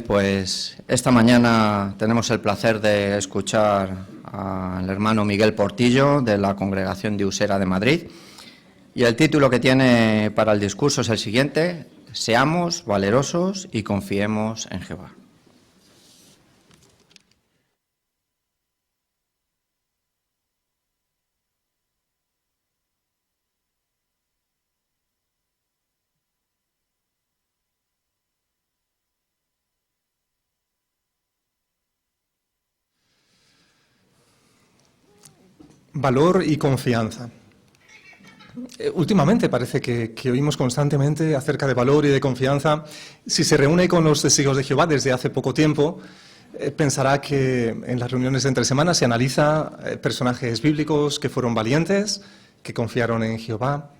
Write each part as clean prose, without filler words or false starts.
Pues esta mañana tenemos el placer de escuchar al hermano Miguel Portillo de la Congregación de Usera de Madrid, y el título que tiene para el discurso es el siguiente: Seamos valerosos y confiemos en Jehová. Valor y confianza. Últimamente parece que oímos constantemente acerca de valor y de confianza. Si se reúne con los testigos de Jehová desde hace poco tiempo, pensará que en las reuniones de entre semanas se analiza personajes bíblicos que fueron valientes, que confiaron en Jehová,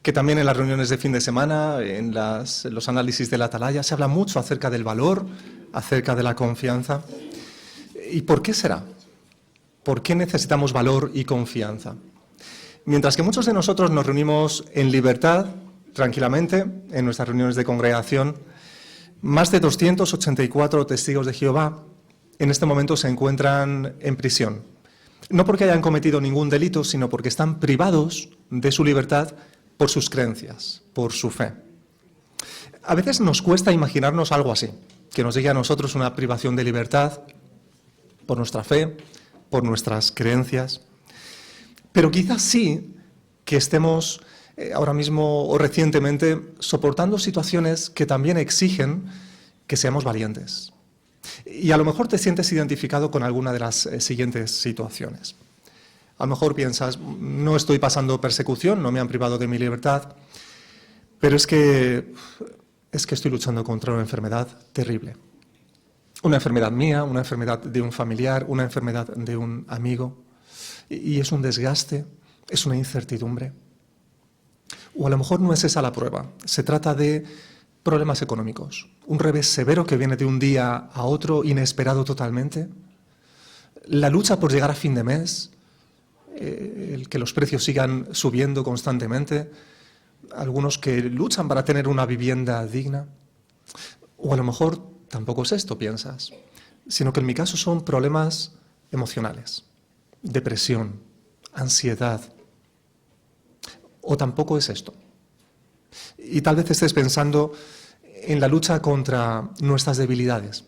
que también en las reuniones de fin de semana, en los análisis de la atalaya, se habla mucho acerca del valor, acerca de la confianza. ¿Y por qué será? ¿Por qué necesitamos valor y confianza? Mientras que muchos de nosotros nos reunimos en libertad, tranquilamente, en nuestras reuniones de congregación, más de 284 testigos de Jehová en este momento se encuentran en prisión. No porque hayan cometido ningún delito, sino porque están privados de su libertad por sus creencias, por su fe. A veces nos cuesta imaginarnos algo así, que nos llegue a nosotros una privación de libertad por nuestra fe, por nuestras creencias, pero quizás sí que estemos ahora mismo o recientemente soportando situaciones que también exigen que seamos valientes. Y a lo mejor te sientes identificado con alguna de las siguientes situaciones. A lo mejor piensas, no estoy pasando persecución, no me han privado de mi libertad, pero es que estoy luchando contra una enfermedad terrible. Una enfermedad mía, una enfermedad de un familiar, una enfermedad de un amigo. Y es un desgaste, es una incertidumbre. O a lo mejor no es esa la prueba. Se trata de problemas económicos. Un revés severo que viene de un día a otro, inesperado totalmente. La lucha por llegar a fin de mes, el que los precios sigan subiendo constantemente. Algunos que luchan para tener una vivienda digna. O a lo mejor tampoco es esto, piensas, sino que en mi caso son problemas emocionales, depresión, ansiedad. O tampoco es esto. Y tal vez estés pensando en la lucha contra nuestras debilidades,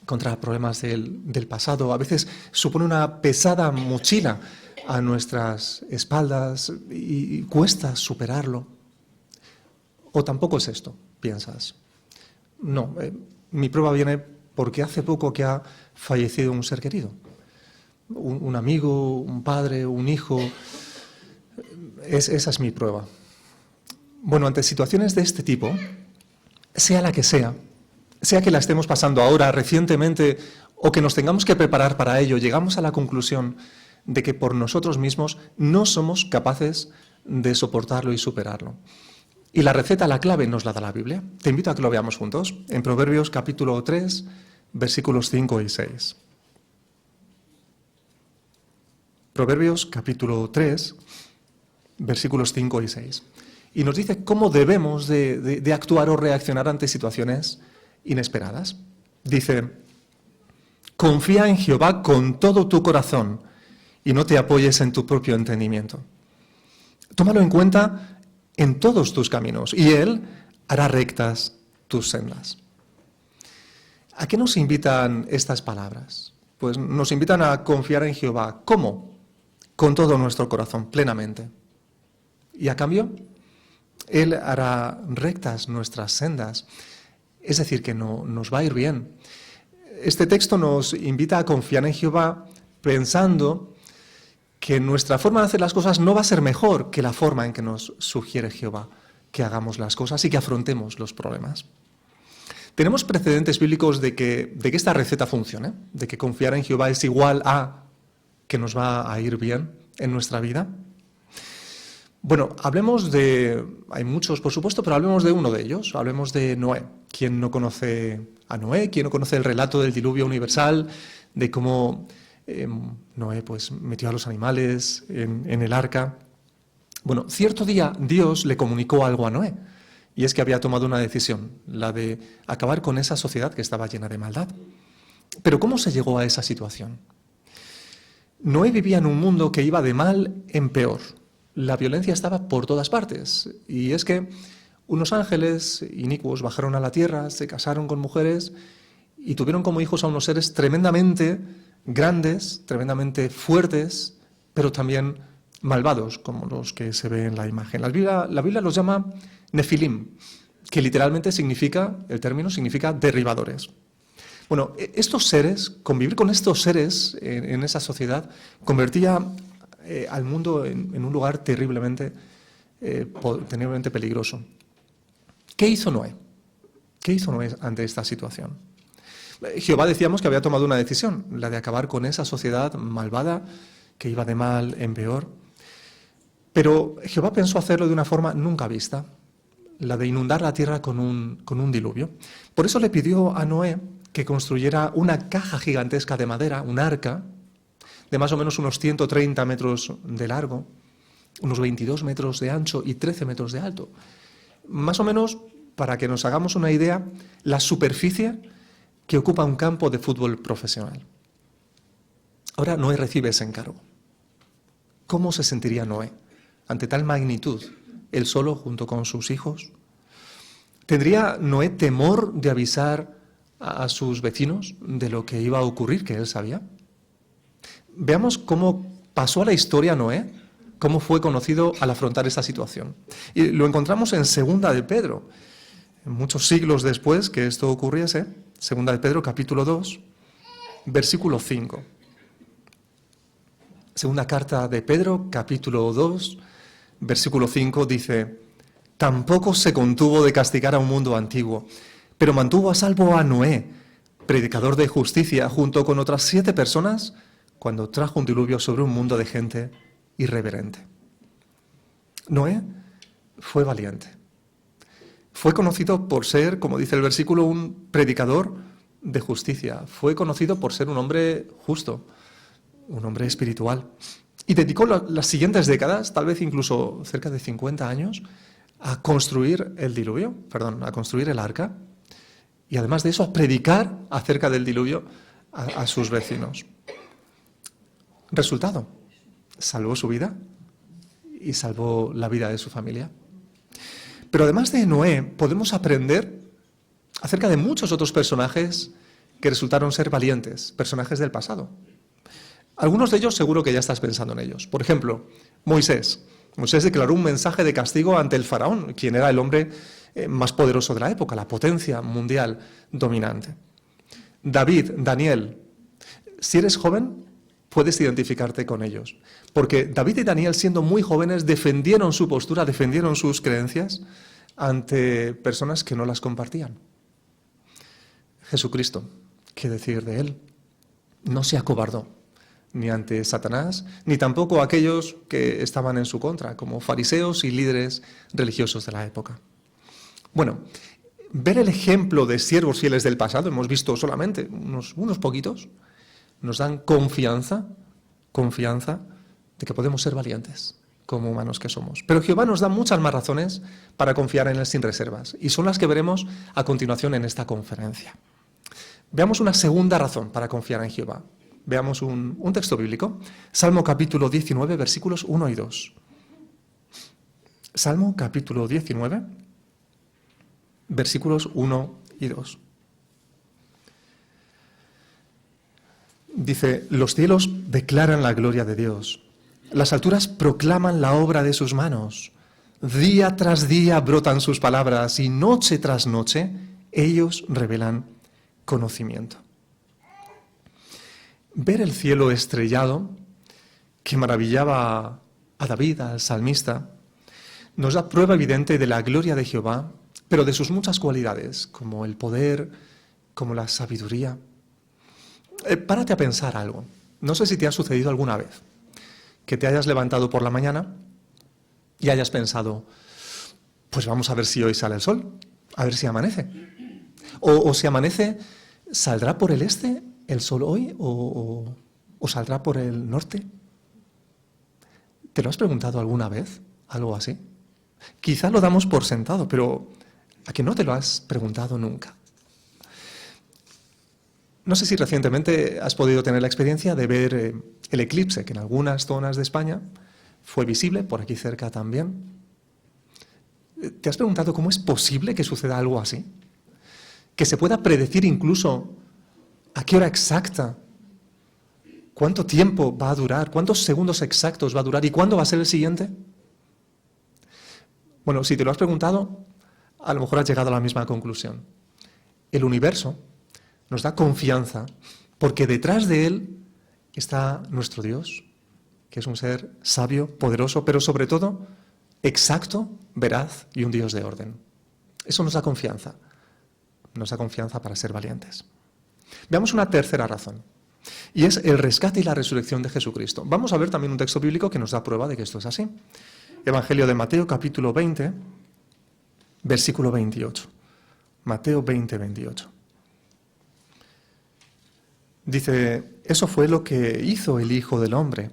contra problemas del pasado. A veces supone una pesada mochila a nuestras espaldas y cuesta superarlo. O tampoco es esto, piensas. No, mi prueba viene porque hace poco que ha fallecido un ser querido. Un amigo, un padre, un hijo. Esa es mi prueba. Bueno, ante situaciones de este tipo, sea la que sea que la estemos pasando ahora, recientemente, o que nos tengamos que preparar para ello, llegamos a la conclusión de que por nosotros mismos no somos capaces de soportarlo y superarlo. Y la receta, la clave, nos la da la Biblia. Te invito a que lo veamos juntos, en Proverbios capítulo 3, versículos 5 y 6. Proverbios capítulo 3, versículos 5 y 6. Y nos dice cómo debemos de actuar o reaccionar ante situaciones inesperadas. Dice, confía en Jehová con todo tu corazón y no te apoyes en tu propio entendimiento. Tómalo en cuenta en todos tus caminos, y Él hará rectas tus sendas. ¿A qué nos invitan estas palabras? Pues nos invitan a confiar en Jehová. ¿Cómo? Con todo nuestro corazón, plenamente. Y a cambio, Él hará rectas nuestras sendas, es decir, que nos va a ir bien. Este texto nos invita a confiar en Jehová pensando que nuestra forma de hacer las cosas no va a ser mejor que la forma en que nos sugiere Jehová que hagamos las cosas y que afrontemos los problemas. Tenemos precedentes bíblicos de que esta receta funcione, de que confiar en Jehová es igual a que nos va a ir bien en nuestra vida. Bueno, hay muchos por supuesto, pero hablemos de uno de ellos, hablemos de Noé. ¿Quién no conoce a Noé? ¿Quién no conoce el relato del diluvio universal, de cómo Noé pues metió a los animales en el arca? Bueno, cierto día Dios le comunicó algo a Noé Y es que había tomado una decisión, la de acabar con esa sociedad que estaba llena de maldad. Pero ¿cómo se llegó a esa situación? Noé vivía en un mundo que iba de mal en peor. La violencia estaba por todas partes. Y es que unos ángeles inicuos bajaron a la tierra, se casaron con mujeres y tuvieron como hijos a unos seres tremendamente grandes, tremendamente fuertes, pero también malvados, como los que se ve en la imagen. La Biblia los llama Nefilim, que literalmente significa, el término significa derribadores. Bueno, estos seres, convivir con estos seres en esa sociedad, convertía al mundo en un lugar terriblemente peligroso. ¿Qué hizo Noé? ¿Qué hizo Noé ante esta situación? Jehová, decíamos, que había tomado una decisión, la de acabar con esa sociedad malvada que iba de mal en peor. Pero Jehová pensó hacerlo de una forma nunca vista, la de inundar la tierra con un diluvio. Por eso le pidió a Noé que construyera una caja gigantesca de madera, un arca, de más o menos unos 130 metros de largo, unos 22 metros de ancho y 13 metros de alto. Más o menos, para que nos hagamos una idea, la superficie que ocupa un campo de fútbol profesional. Ahora Noé recibe ese encargo. ¿Cómo se sentiría Noé ante tal magnitud, él solo junto con sus hijos? ¿Tendría Noé temor de avisar a sus vecinos de lo que iba a ocurrir, que él sabía? Veamos cómo pasó a la historia Noé, cómo fue conocido al afrontar esta situación. Y lo encontramos en Segunda de Pedro, muchos siglos después que esto ocurriese. Segunda de Pedro, capítulo 2, versículo 5. Segunda carta de Pedro, capítulo 2, versículo 5, dice: tampoco se contuvo de castigar a un mundo antiguo, pero mantuvo a salvo a Noé, predicador de justicia, junto con otras 7 personas, cuando trajo un diluvio sobre un mundo de gente irreverente. Noé fue valiente. Fue conocido por ser, como dice el versículo, un predicador de justicia. Fue conocido por ser un hombre justo, un hombre espiritual. Y dedicó las siguientes décadas, tal vez incluso cerca de 50 años, a construir a construir el arca. Y además de eso, a predicar acerca del diluvio a sus vecinos. Resultado, salvó su vida y salvó la vida de su familia. Pero además de Noé, podemos aprender acerca de muchos otros personajes que resultaron ser valientes, personajes del pasado. Algunos de ellos seguro que ya estás pensando en ellos. Por ejemplo, Moisés. Moisés declaró un mensaje de castigo ante el faraón, quien era el hombre más poderoso de la época, la potencia mundial dominante. David, Daniel. Si eres joven, puedes identificarte con ellos. Porque David y Daniel, siendo muy jóvenes, defendieron su postura, defendieron sus creencias ante personas que no las compartían. Jesucristo, ¿qué decir de él? No se acobardó, ni ante Satanás, ni tampoco aquellos que estaban en su contra, como fariseos y líderes religiosos de la época. Bueno, ver el ejemplo de siervos fieles del pasado, hemos visto solamente unos poquitos, nos dan confianza de que podemos ser valientes como humanos que somos. Pero Jehová nos da muchas más razones para confiar en Él sin reservas, y son las que veremos a continuación en esta conferencia. Veamos una segunda razón para confiar en Jehová. Veamos un texto bíblico. Salmo capítulo 19, versículos 1 y 2. Salmo capítulo 19, versículos 1 y 2. Dice: los cielos declaran la gloria de Dios, las alturas proclaman la obra de sus manos. Día tras día brotan sus palabras y noche tras noche ellos revelan conocimiento. Ver el cielo estrellado, que maravillaba a David, al salmista, nos da prueba evidente de la gloria de Jehová, pero de sus muchas cualidades, como el poder, como la sabiduría. Párate a pensar algo. No sé si te ha sucedido alguna vez que te hayas levantado por la mañana y hayas pensado: pues vamos a ver si hoy sale el sol, a ver si amanece. O si amanece, ¿saldrá por el este el sol hoy o saldrá por el norte? ¿Te lo has preguntado alguna vez? ¿Algo así? Quizá lo damos por sentado, pero ¿A que no te lo has preguntado nunca? No sé si recientemente has podido tener la experiencia de ver el eclipse, que en algunas zonas de España fue visible, por aquí cerca también. ¿Te has preguntado cómo es posible que suceda algo así? Que se pueda predecir incluso a qué hora exacta, cuánto tiempo va a durar, cuántos segundos exactos va a durar y cuándo va a ser el siguiente. Bueno, si te lo has preguntado, a lo mejor has llegado a la misma conclusión. El universo nos da confianza porque detrás de él está nuestro Dios, que es un ser sabio, poderoso, pero sobre todo exacto, veraz y un Dios de orden. Eso nos da confianza para ser valientes. Veamos una tercera razón, y es el rescate y la resurrección de Jesucristo. Vamos a ver también un texto bíblico que nos da prueba de que esto es así. Evangelio de Mateo, capítulo 20, versículo 28. Mateo 20, 28. Dice, eso fue lo que hizo el Hijo del Hombre.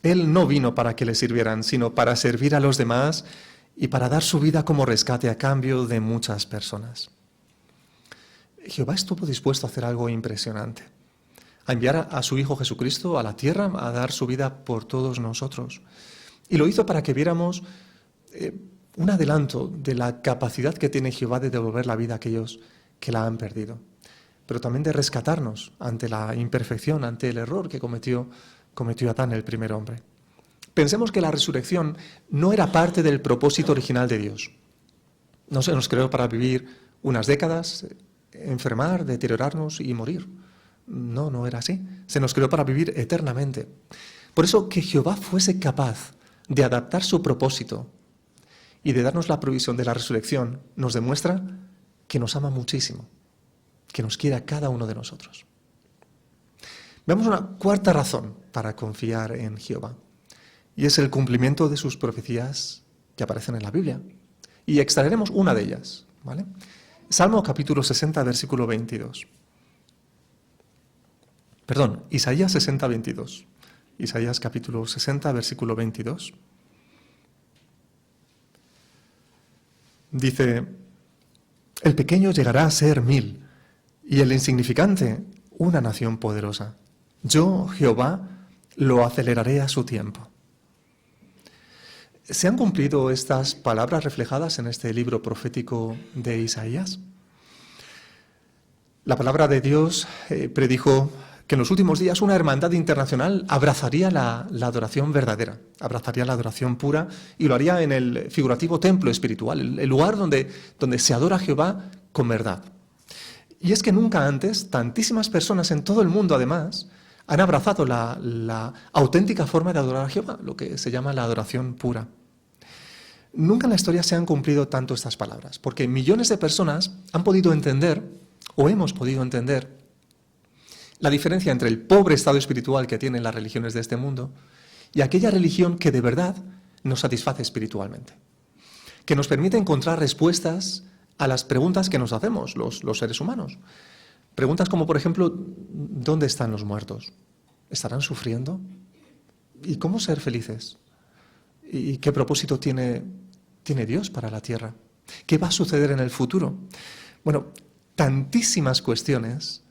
Él no vino para que le sirvieran, sino para servir a los demás y para dar su vida como rescate a cambio de muchas personas. Jehová estuvo dispuesto a hacer algo impresionante, a enviar a su Hijo Jesucristo a la tierra, a dar su vida por todos nosotros. Y lo hizo para que viéramos un adelanto de la capacidad que tiene Jehová de devolver la vida a aquellos que la han perdido, pero también de rescatarnos ante la imperfección, ante el error que cometió Adán, el primer hombre. Pensemos que la resurrección no era parte del propósito original de Dios. No se nos creó para vivir unas décadas, enfermar, deteriorarnos y morir. No era así. Se nos creó para vivir eternamente. Por eso que Jehová fuese capaz de adaptar su propósito y de darnos la provisión de la resurrección nos demuestra que nos ama muchísimo, que nos quiere a cada uno de nosotros. Veamos una cuarta razón para confiar en Jehová, y es el cumplimiento de sus profecías que aparecen en la Biblia. Y extraeremos una de ellas, ¿vale? Salmo capítulo 60, versículo 22. Perdón, Isaías 60, 22. Isaías capítulo 60, versículo 22. Dice, el pequeño llegará a ser 1000 y el insignificante una nación poderosa. Yo, Jehová, lo aceleraré a su tiempo. ¿Se han cumplido estas palabras reflejadas en este libro profético de Isaías? La palabra de Dios predijo que en los últimos días una hermandad internacional abrazaría la adoración verdadera, abrazaría la adoración pura y lo haría en el figurativo templo espiritual, el lugar donde se adora a Jehová con verdad. Y es que nunca antes tantísimas personas en todo el mundo, además, han abrazado la auténtica forma de adorar a Jehová, lo que se llama la adoración pura. Nunca en la historia se han cumplido tanto estas palabras, porque millones de personas han podido entender, o hemos podido entender, la diferencia entre el pobre estado espiritual que tienen las religiones de este mundo y aquella religión que de verdad nos satisface espiritualmente, que nos permite encontrar respuestas a las preguntas que nos hacemos los seres humanos. Preguntas como, por ejemplo, ¿dónde están los muertos? ¿Estarán sufriendo? ¿Y cómo ser felices? ¿Y qué propósito tiene Dios para la tierra? ¿Qué va a suceder en el futuro? Bueno, tantísimas cuestiones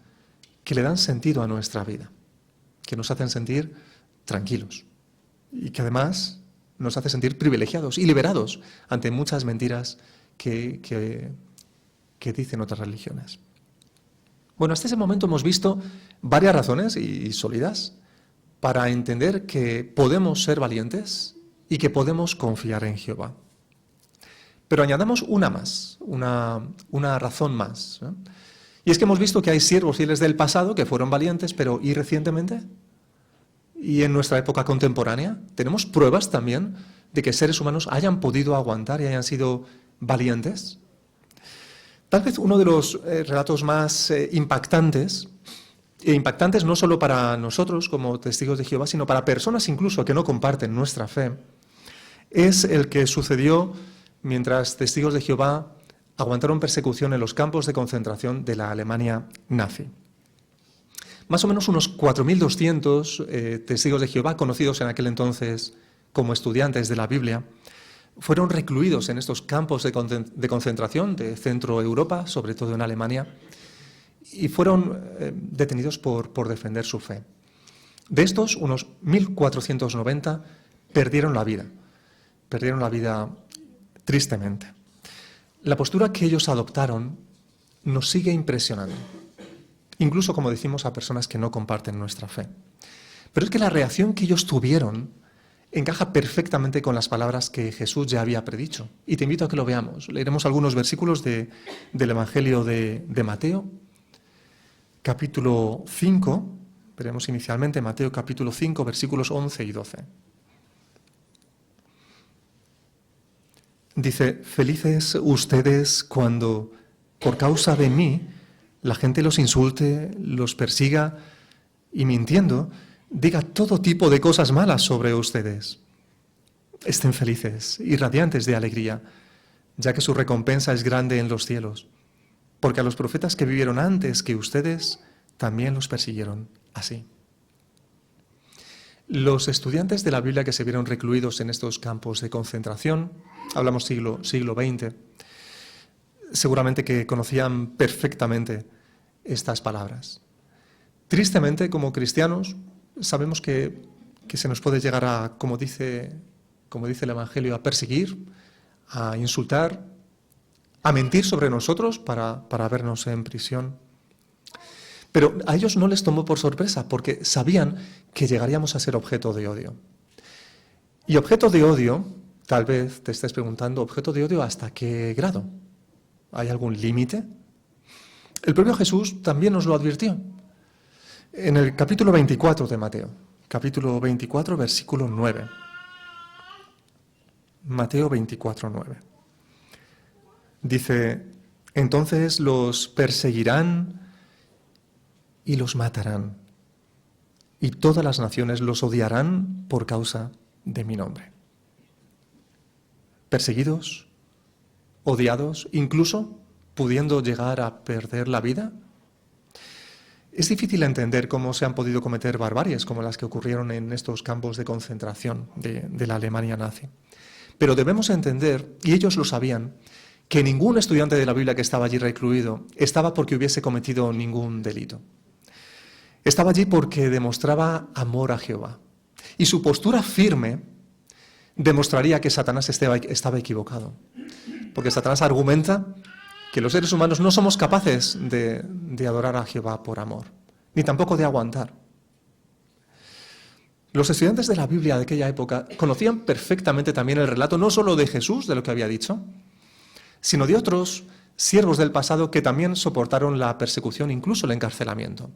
que le dan sentido a nuestra vida, que nos hacen sentir tranquilos y que además nos hace sentir privilegiados y liberados ante muchas mentiras que dicen otras religiones. Bueno, hasta ese momento hemos visto varias razones y sólidas para entender que podemos ser valientes y que podemos confiar en Jehová. Pero añadamos una más, una razón más, ¿no? Y es que hemos visto que hay siervos fieles del pasado que fueron valientes, pero ¿y recientemente? ¿Y en nuestra época contemporánea? Tenemos pruebas también de que seres humanos hayan podido aguantar y hayan sido valientes. Tal vez uno de los relatos más impactantes no solo para nosotros como testigos de Jehová, sino para personas incluso que no comparten nuestra fe, es el que sucedió mientras testigos de Jehová aguantaron persecución en los campos de concentración de la Alemania nazi. Más o menos unos 4.200 testigos de Jehová, conocidos en aquel entonces como estudiantes de la Biblia, fueron recluidos en estos campos de concentración de Centro Europa, sobre todo en Alemania, y fueron detenidos por defender su fe. De estos, unos 1.490 perdieron la vida tristemente. La postura que ellos adoptaron nos sigue impresionando, incluso, como decimos, a personas que no comparten nuestra fe. Pero es que la reacción que ellos tuvieron encaja perfectamente con las palabras que Jesús ya había predicho. Y te invito a que lo veamos. Leeremos algunos versículos del Evangelio de Mateo, capítulo 5. Veremos inicialmente Mateo capítulo 5, versículos 11 y 12. Dice: felices ustedes cuando, por causa de mí, la gente los insulte, los persiga y, mintiendo, diga todo tipo de cosas malas sobre ustedes. Estén felices y radiantes de alegría, ya que su recompensa es grande en los cielos, porque a los profetas que vivieron antes que ustedes también los persiguieron así. Los estudiantes de la Biblia que se vieron recluidos en estos campos de concentración, hablamos siglo XX, seguramente que conocían perfectamente estas palabras. Tristemente, como cristianos, sabemos que se nos puede llegar a, como dice el Evangelio, a perseguir, a insultar, a mentir sobre nosotros para vernos en prisión. Pero a ellos no les tomó por sorpresa, porque sabían que llegaríamos a ser objeto de odio. Y objeto de odio, tal vez te estés preguntando, ¿objeto de odio hasta qué grado? ¿Hay algún límite? El propio Jesús también nos lo advirtió. En el capítulo 24 de Mateo, capítulo 24, versículo 9. Mateo 24, 9. Dice: entonces los perseguirán y los matarán, y todas las naciones los odiarán por causa de mi nombre. Perseguidos, odiados, incluso pudiendo llegar a perder la vida. Es difícil entender cómo se han podido cometer barbaries como las que ocurrieron en estos campos de concentración de la Alemania nazi. Pero debemos entender, y ellos lo sabían, que ningún estudiante de la Biblia que estaba allí recluido estaba porque hubiese cometido ningún delito. Estaba allí porque demostraba amor a Jehová. Y su postura firme demostraría que Satanás estaba equivocado. Porque Satanás argumenta que los seres humanos no somos capaces de adorar a Jehová por amor, ni tampoco de aguantar. Los estudiantes de la Biblia de aquella época conocían perfectamente también el relato no solo de Jesús, de lo que había dicho, sino de otros siervos del pasado que también soportaron la persecución, incluso el encarcelamiento.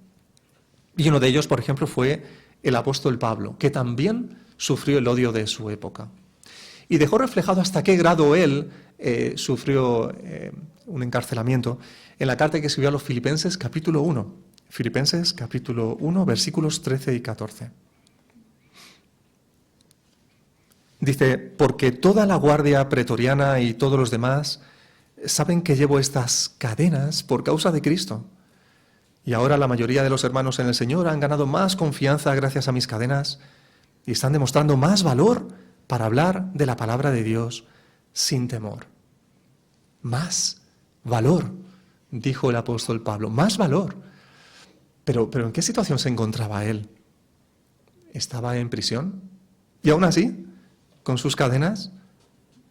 Y uno de ellos, por ejemplo, fue el apóstol Pablo, que también sufrió el odio de su época. Y dejó reflejado hasta qué grado él sufrió un encarcelamiento en la carta que escribió a los Filipenses, capítulo 1. Filipenses, capítulo 1, versículos 13 y 14. Dice: porque toda la guardia pretoriana y todos los demás saben que llevo estas cadenas por causa de Cristo. Y ahora la mayoría de los hermanos en el Señor han ganado más confianza gracias a mis cadenas y están demostrando más valor para hablar de la palabra de Dios sin temor. Más valor, dijo el apóstol Pablo, más valor. Pero ¿en qué situación se encontraba él? ¿Estaba en prisión? Y aún así, con sus cadenas,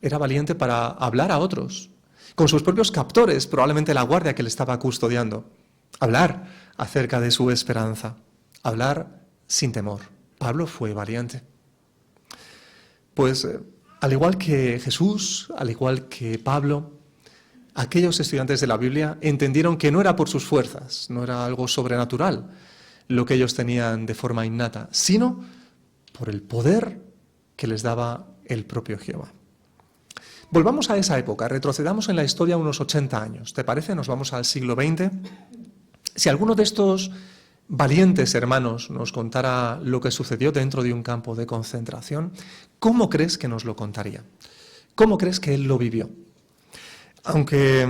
era valiente para hablar a otros. Con sus propios captores, probablemente la guardia que le estaba custodiando. Hablar acerca de su esperanza. Hablar sin temor. Pablo fue valiente. Pues, al igual que Jesús, al igual que Pablo, aquellos estudiantes de la Biblia entendieron que no era por sus fuerzas, no era algo sobrenatural lo que ellos tenían de forma innata, sino por el poder que les daba el propio Jehová. Volvamos a esa época, retrocedamos en la historia unos 80 años. ¿Te parece? Nos vamos al siglo XX. Si alguno de estos valientes hermanos nos contara lo que sucedió dentro de un campo de concentración, ¿cómo crees que nos lo contaría? ¿Cómo crees que él lo vivió? Aunque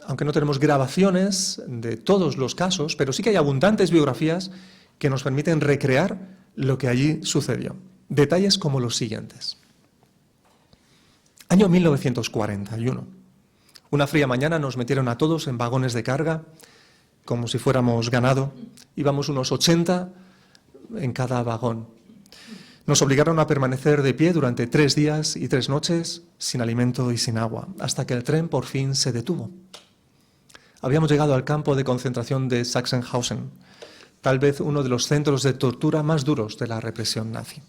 no tenemos grabaciones de todos los casos, pero sí que hay abundantes biografías que nos permiten recrear lo que allí sucedió. Detalles como los siguientes. Año 1941. Una fría mañana nos metieron a todos en vagones de carga, como si fuéramos ganado. Íbamos unos 80 en cada vagón. Nos obligaron a permanecer de pie durante 3 días y 3 noches, sin alimento y sin agua, hasta que el tren por fin se detuvo. Habíamos llegado al campo de concentración de Sachsenhausen, tal vez uno de los centros de tortura más duros de la represión nazi.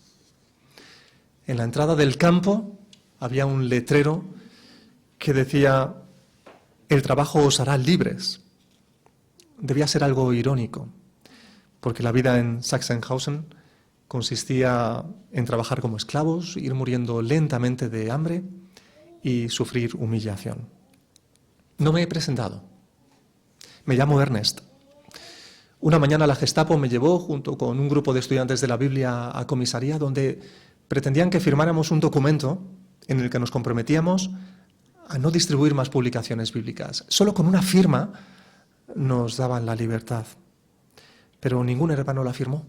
En la entrada del campo había un letrero que decía: «El trabajo os hará libres». Debía ser algo irónico, porque la vida en Sachsenhausen consistía en trabajar como esclavos, ir muriendo lentamente de hambre y sufrir humillación. No me he presentado. Me llamo Ernest. Una mañana la Gestapo me llevó junto con un grupo de estudiantes de la Biblia a comisaría, donde pretendían que firmáramos un documento en el que nos comprometíamos a no distribuir más publicaciones bíblicas. Solo con una firma nos daban la libertad. Pero ningún hermano la firmó.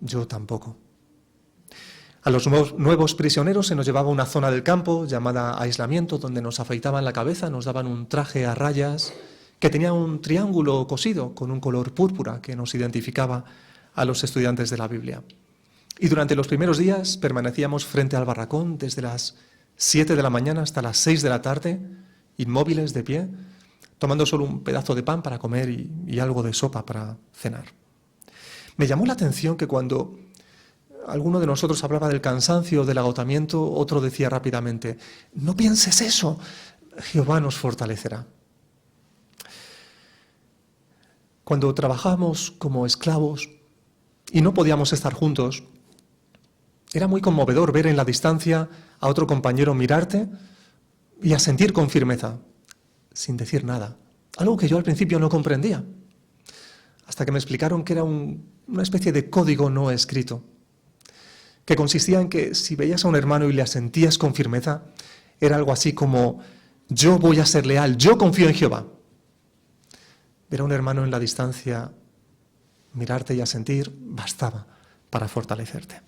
Yo tampoco. A los nuevos prisioneros se nos llevaba a una zona del campo llamada aislamiento, donde nos afeitaban la cabeza, nos daban un traje a rayas que tenía un triángulo cosido con un color púrpura que nos identificaba a los estudiantes de la Biblia. Y durante los primeros días permanecíamos frente al barracón desde las 7 de la mañana hasta las 6 de la tarde, inmóviles de pie, tomando solo un pedazo de pan para comer y algo de sopa para cenar. Me llamó la atención que cuando alguno de nosotros hablaba del cansancio, del agotamiento, otro decía rápidamente: «No pienses eso, Jehová nos fortalecerá». Cuando trabajábamos como esclavos y no podíamos estar juntos, era muy conmovedor ver en la distancia a otro compañero mirarte y asentir con firmeza, sin decir nada. Algo que yo al principio no comprendía, hasta que me explicaron que era una especie de código no escrito, que consistía en que si veías a un hermano y le asentías con firmeza, era algo así como: «Yo voy a ser leal, yo confío en Jehová». Ver a un hermano en la distancia, mirarte y asentir, bastaba para fortalecerte.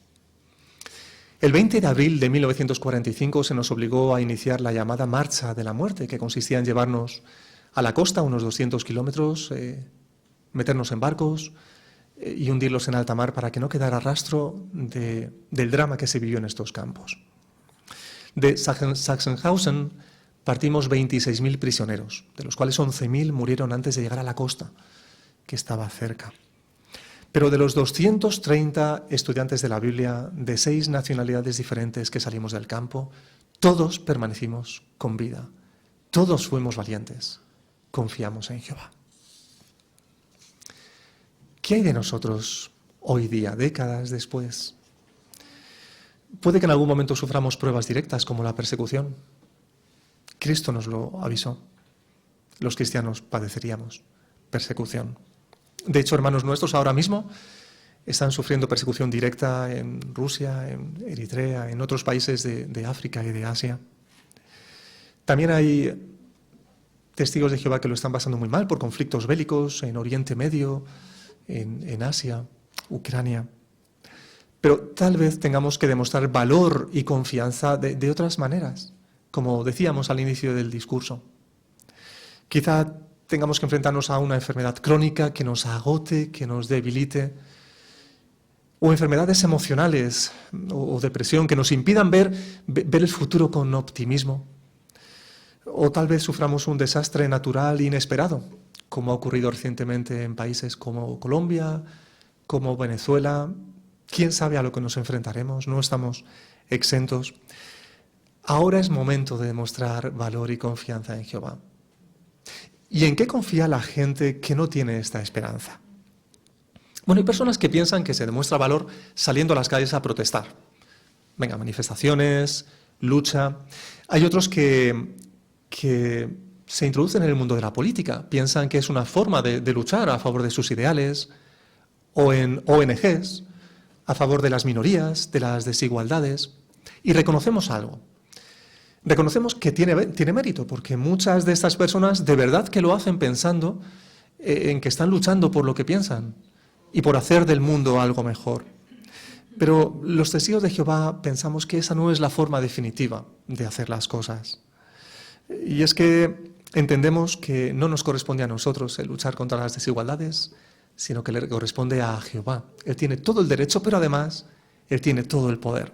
El 20 de abril de 1945 se nos obligó a iniciar la llamada Marcha de la Muerte, que consistía en llevarnos a la costa unos 200 kilómetros, meternos en barcos y hundirlos en alta mar para que no quedara rastro del drama que se vivió en estos campos. De Sachsenhausen partimos 26.000 prisioneros, de los cuales 11.000 murieron antes de llegar a la costa, que estaba cerca. Pero de los 230 estudiantes de la Biblia, de 6 nacionalidades diferentes que salimos del campo, todos permanecimos con vida. Todos fuimos valientes. Confiamos en Jehová. ¿Qué hay de nosotros hoy día, décadas después? Puede que en algún momento suframos pruebas directas como la persecución. Cristo nos lo avisó. Los cristianos padeceríamos persecución. De hecho, hermanos nuestros ahora mismo están sufriendo persecución directa en Rusia, en Eritrea, en otros países de África y de Asia. También hay testigos de Jehová que lo están pasando muy mal por conflictos bélicos en Oriente Medio, en Asia, Ucrania. Pero tal vez tengamos que demostrar valor y confianza de otras maneras, como decíamos al inicio del discurso. Quizá tengamos que enfrentarnos a una enfermedad crónica que nos agote, que nos debilite, o enfermedades emocionales o depresión que nos impidan ver el futuro con optimismo. O tal vez suframos un desastre natural inesperado, como ha ocurrido recientemente en países como Colombia, como Venezuela. ¿Quién sabe a lo que nos enfrentaremos? No estamos exentos. Ahora es momento de demostrar valor y confianza en Jehová. ¿Y en qué confía la gente que no tiene esta esperanza? Bueno, hay personas que piensan que se demuestra valor saliendo a las calles a protestar. Venga, manifestaciones, lucha. Hay otros que se introducen en el mundo de la política. Piensan que es una forma de luchar a favor de sus ideales, o en ONGs, a favor de las minorías, de las desigualdades. Y reconocemos algo. Reconocemos que tiene mérito, porque muchas de estas personas de verdad que lo hacen pensando en que están luchando por lo que piensan y por hacer del mundo algo mejor. Pero los testigos de Jehová pensamos que esa no es la forma definitiva de hacer las cosas. Y es que entendemos que no nos corresponde a nosotros el luchar contra las desigualdades, sino que le corresponde a Jehová. Él tiene todo el derecho, pero además Él tiene todo el poder.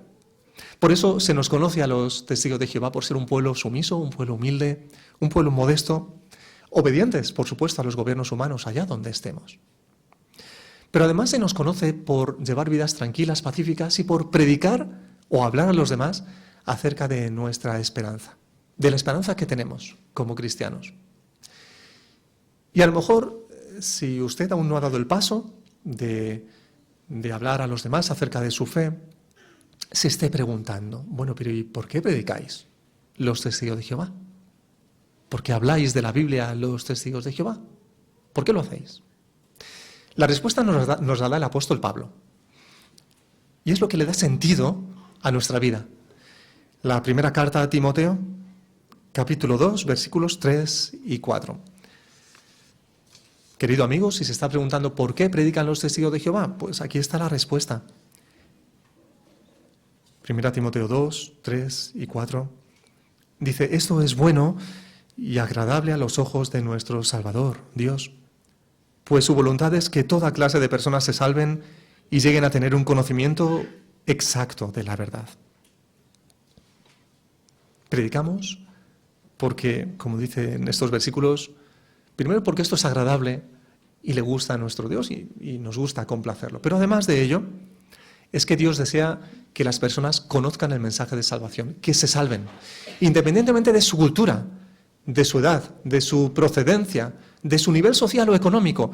Por eso se nos conoce a los testigos de Jehová por ser un pueblo sumiso, un pueblo humilde, un pueblo modesto, obedientes, por supuesto, a los gobiernos humanos allá donde estemos. Pero además se nos conoce por llevar vidas tranquilas, pacíficas y por predicar o hablar a los demás acerca de nuestra esperanza, de la esperanza que tenemos como cristianos. Y a lo mejor, si usted aún no ha dado el paso de hablar a los demás acerca de su fe, se esté preguntando, bueno, pero ¿y por qué predicáis los testigos de Jehová? ¿Por qué habláis de la Biblia los testigos de Jehová? ¿Por qué lo hacéis? La respuesta nos la da el apóstol Pablo. Y es lo que le da sentido a nuestra vida. La primera carta a Timoteo, capítulo 2, versículos 3 y 4. Querido amigo, si se está preguntando por qué predican los testigos de Jehová, pues aquí está la respuesta. 1 Timoteo 2, 3 y 4. Dice, esto es bueno y agradable a los ojos de nuestro Salvador, Dios, pues su voluntad es que toda clase de personas se salven y lleguen a tener un conocimiento exacto de la verdad. Predicamos porque, como dice en estos versículos, primero porque esto es agradable y le gusta a nuestro Dios y nos gusta complacerlo. Pero además de ello, es que Dios desea que las personas conozcan el mensaje de salvación, que se salven, independientemente de su cultura, de su edad, de su procedencia, de su nivel social o económico.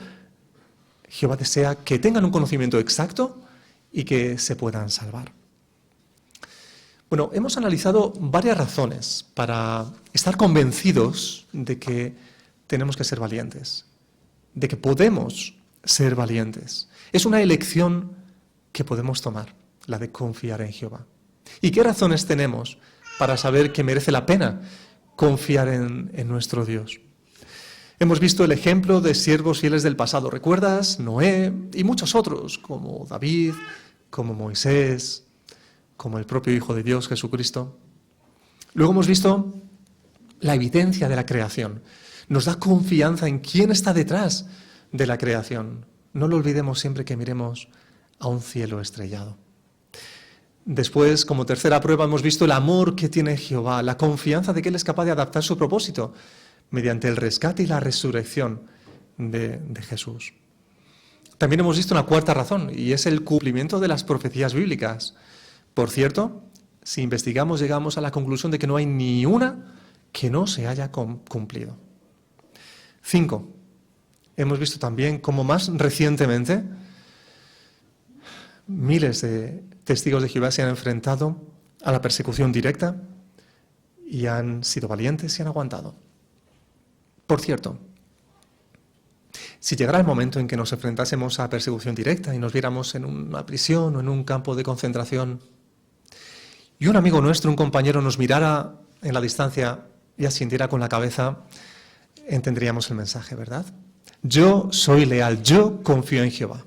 Jehová desea que tengan un conocimiento exacto y que se puedan salvar. Bueno, hemos analizado varias razones para estar convencidos de que tenemos que ser valientes, de que podemos ser valientes. Es una elección que podemos tomar, la de confiar en Jehová. ¿Y qué razones tenemos para saber que merece la pena confiar en nuestro Dios? Hemos visto el ejemplo de siervos fieles del pasado. ¿Recuerdas? Noé y muchos otros, como David, como Moisés, como el propio Hijo de Dios, Jesucristo. Luego hemos visto la evidencia de la creación. Nos da confianza en quién está detrás de la creación. No lo olvidemos siempre que miremos a un cielo estrellado. Después, como tercera prueba, hemos visto el amor que tiene Jehová, la confianza de que Él es capaz de adaptar su propósito mediante el rescate y la resurrección de Jesús. También hemos visto una cuarta razón, y es el cumplimiento de las profecías bíblicas. Por cierto, si investigamos, llegamos a la conclusión de que no hay ni una que no se haya cumplido. 5. Hemos visto también cómo más recientemente miles de testigos de Jehová se han enfrentado a la persecución directa y han sido valientes y han aguantado. Por cierto, si llegara el momento en que nos enfrentásemos a persecución directa y nos viéramos en una prisión o en un campo de concentración y un amigo nuestro, un compañero, nos mirara en la distancia y asintiera con la cabeza, entenderíamos el mensaje, ¿verdad? Yo soy leal, yo confío en Jehová.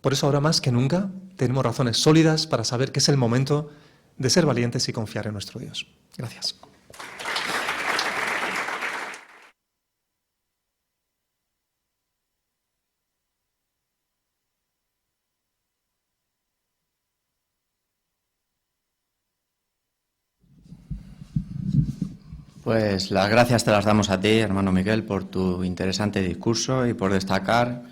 Por eso ahora más que nunca tenemos razones sólidas para saber que es el momento de ser valientes y confiar en nuestro Dios. Gracias. Pues las gracias te las damos a ti, hermano Miguel, por tu interesante discurso y por destacar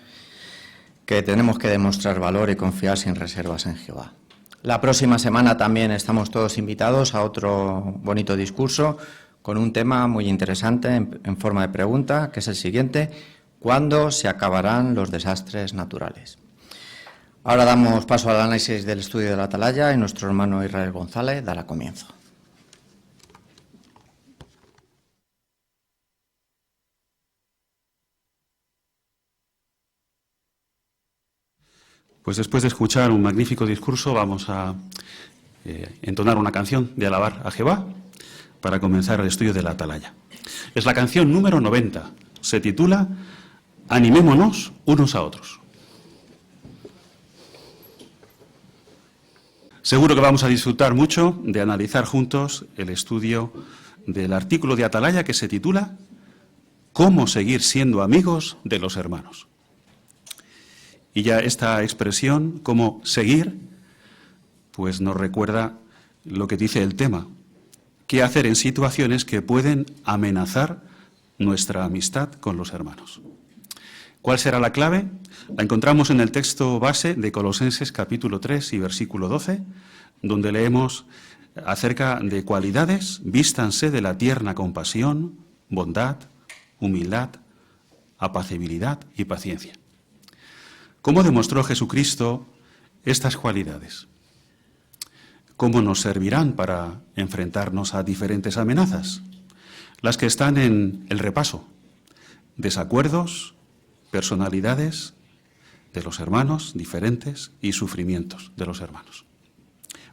que tenemos que demostrar valor y confiar sin reservas en Jehová. La próxima semana también estamos todos invitados a otro bonito discurso con un tema muy interesante en forma de pregunta, que es el siguiente: ¿cuándo se acabarán los desastres naturales? Ahora damos paso al análisis del estudio de la Atalaya y nuestro hermano Israel González dará comienzo. Pues después de escuchar un magnífico discurso vamos a entonar una canción de alabar a Jehová para comenzar el estudio de la Atalaya. Es la canción número 90. Se titula Animémonos unos a otros. Seguro que vamos a disfrutar mucho de analizar juntos el estudio del artículo de Atalaya que se titula ¿Cómo seguir siendo amigos de los hermanos? Y ya esta expresión, cómo seguir, pues nos recuerda lo que dice el tema. ¿Qué hacer en situaciones que pueden amenazar nuestra amistad con los hermanos? ¿Cuál será la clave? La encontramos en el texto base de Colosenses capítulo 3 y versículo 12, donde leemos acerca de cualidades, vístanse de la tierna compasión, bondad, humildad, apacibilidad y paciencia. ¿Cómo demostró Jesucristo estas cualidades? ¿Cómo nos servirán para enfrentarnos a diferentes amenazas? Las que están en el repaso: desacuerdos, personalidades de los hermanos diferentes y sufrimientos de los hermanos.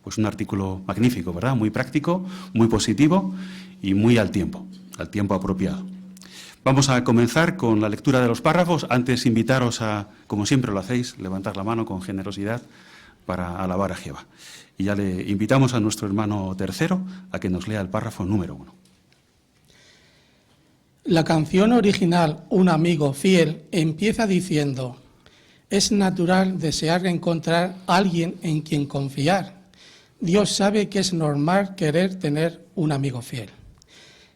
Pues un artículo magnífico, ¿verdad? Muy práctico, muy positivo y muy al tiempo apropiado. Vamos a comenzar con la lectura de los párrafos. Antes invitaros a, como siempre lo hacéis, levantar la mano con generosidad para alabar a Jehová. Y ya le invitamos a nuestro hermano tercero a que nos lea el párrafo número 1. La canción original, Un amigo fiel, empieza diciendo: es natural desear encontrar a alguien en quien confiar. Dios sabe que es normal querer tener un amigo fiel.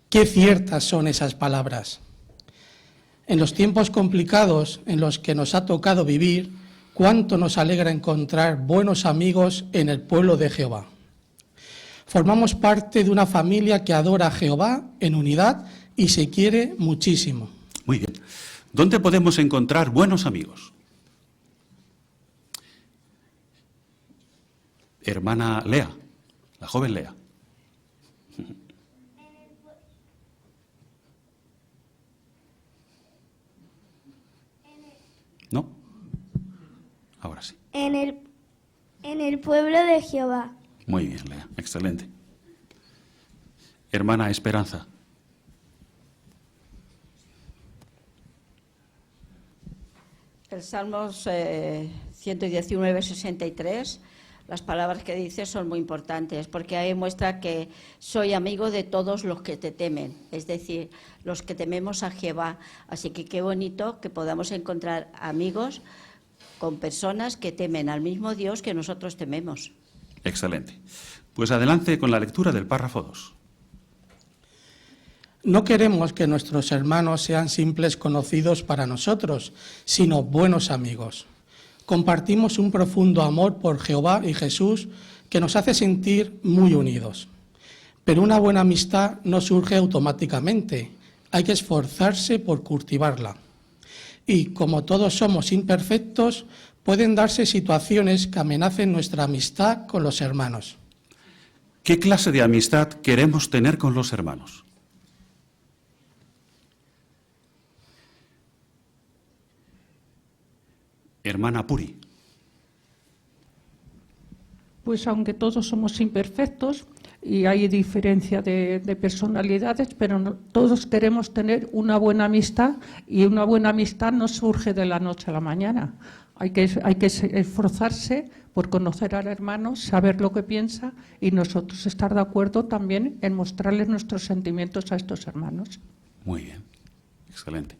Qué ciertas son esas palabras. En los tiempos complicados en los que nos ha tocado vivir, cuánto nos alegra encontrar buenos amigos en el pueblo de Jehová. Formamos parte de una familia que adora a Jehová en unidad y se quiere muchísimo. Muy bien. ¿Dónde podemos encontrar buenos amigos? Hermana Lea, la joven Lea. ¿No? Ahora sí. En el pueblo de Jehová. Muy bien, Lea, excelente. Hermana Esperanza. El Salmos 119, 63, las palabras que dice son muy importantes, porque ahí muestra que soy amigo de todos los que te temen, es decir, los que tememos a Jehová. Así que qué bonito que podamos encontrar amigos con personas que temen al mismo Dios que nosotros tememos. Excelente. Pues adelante con la lectura del párrafo 2. No queremos que nuestros hermanos sean simples conocidos para nosotros, sino buenos amigos. Compartimos un profundo amor por Jehová y Jesús que nos hace sentir muy unidos. Pero una buena amistad no surge automáticamente, hay que esforzarse por cultivarla. Y como todos somos imperfectos, pueden darse situaciones que amenacen nuestra amistad con los hermanos. ¿Qué clase de amistad queremos tener con los hermanos? Hermana Puri. Pues aunque todos somos imperfectos y hay diferencia de personalidades, pero todos queremos tener una buena amistad, y una buena amistad no surge de la noche a la mañana. Hay que esforzarse por conocer al hermano, saber lo que piensa y nosotros estar de acuerdo también en mostrarles nuestros sentimientos a estos hermanos. Muy bien, excelente.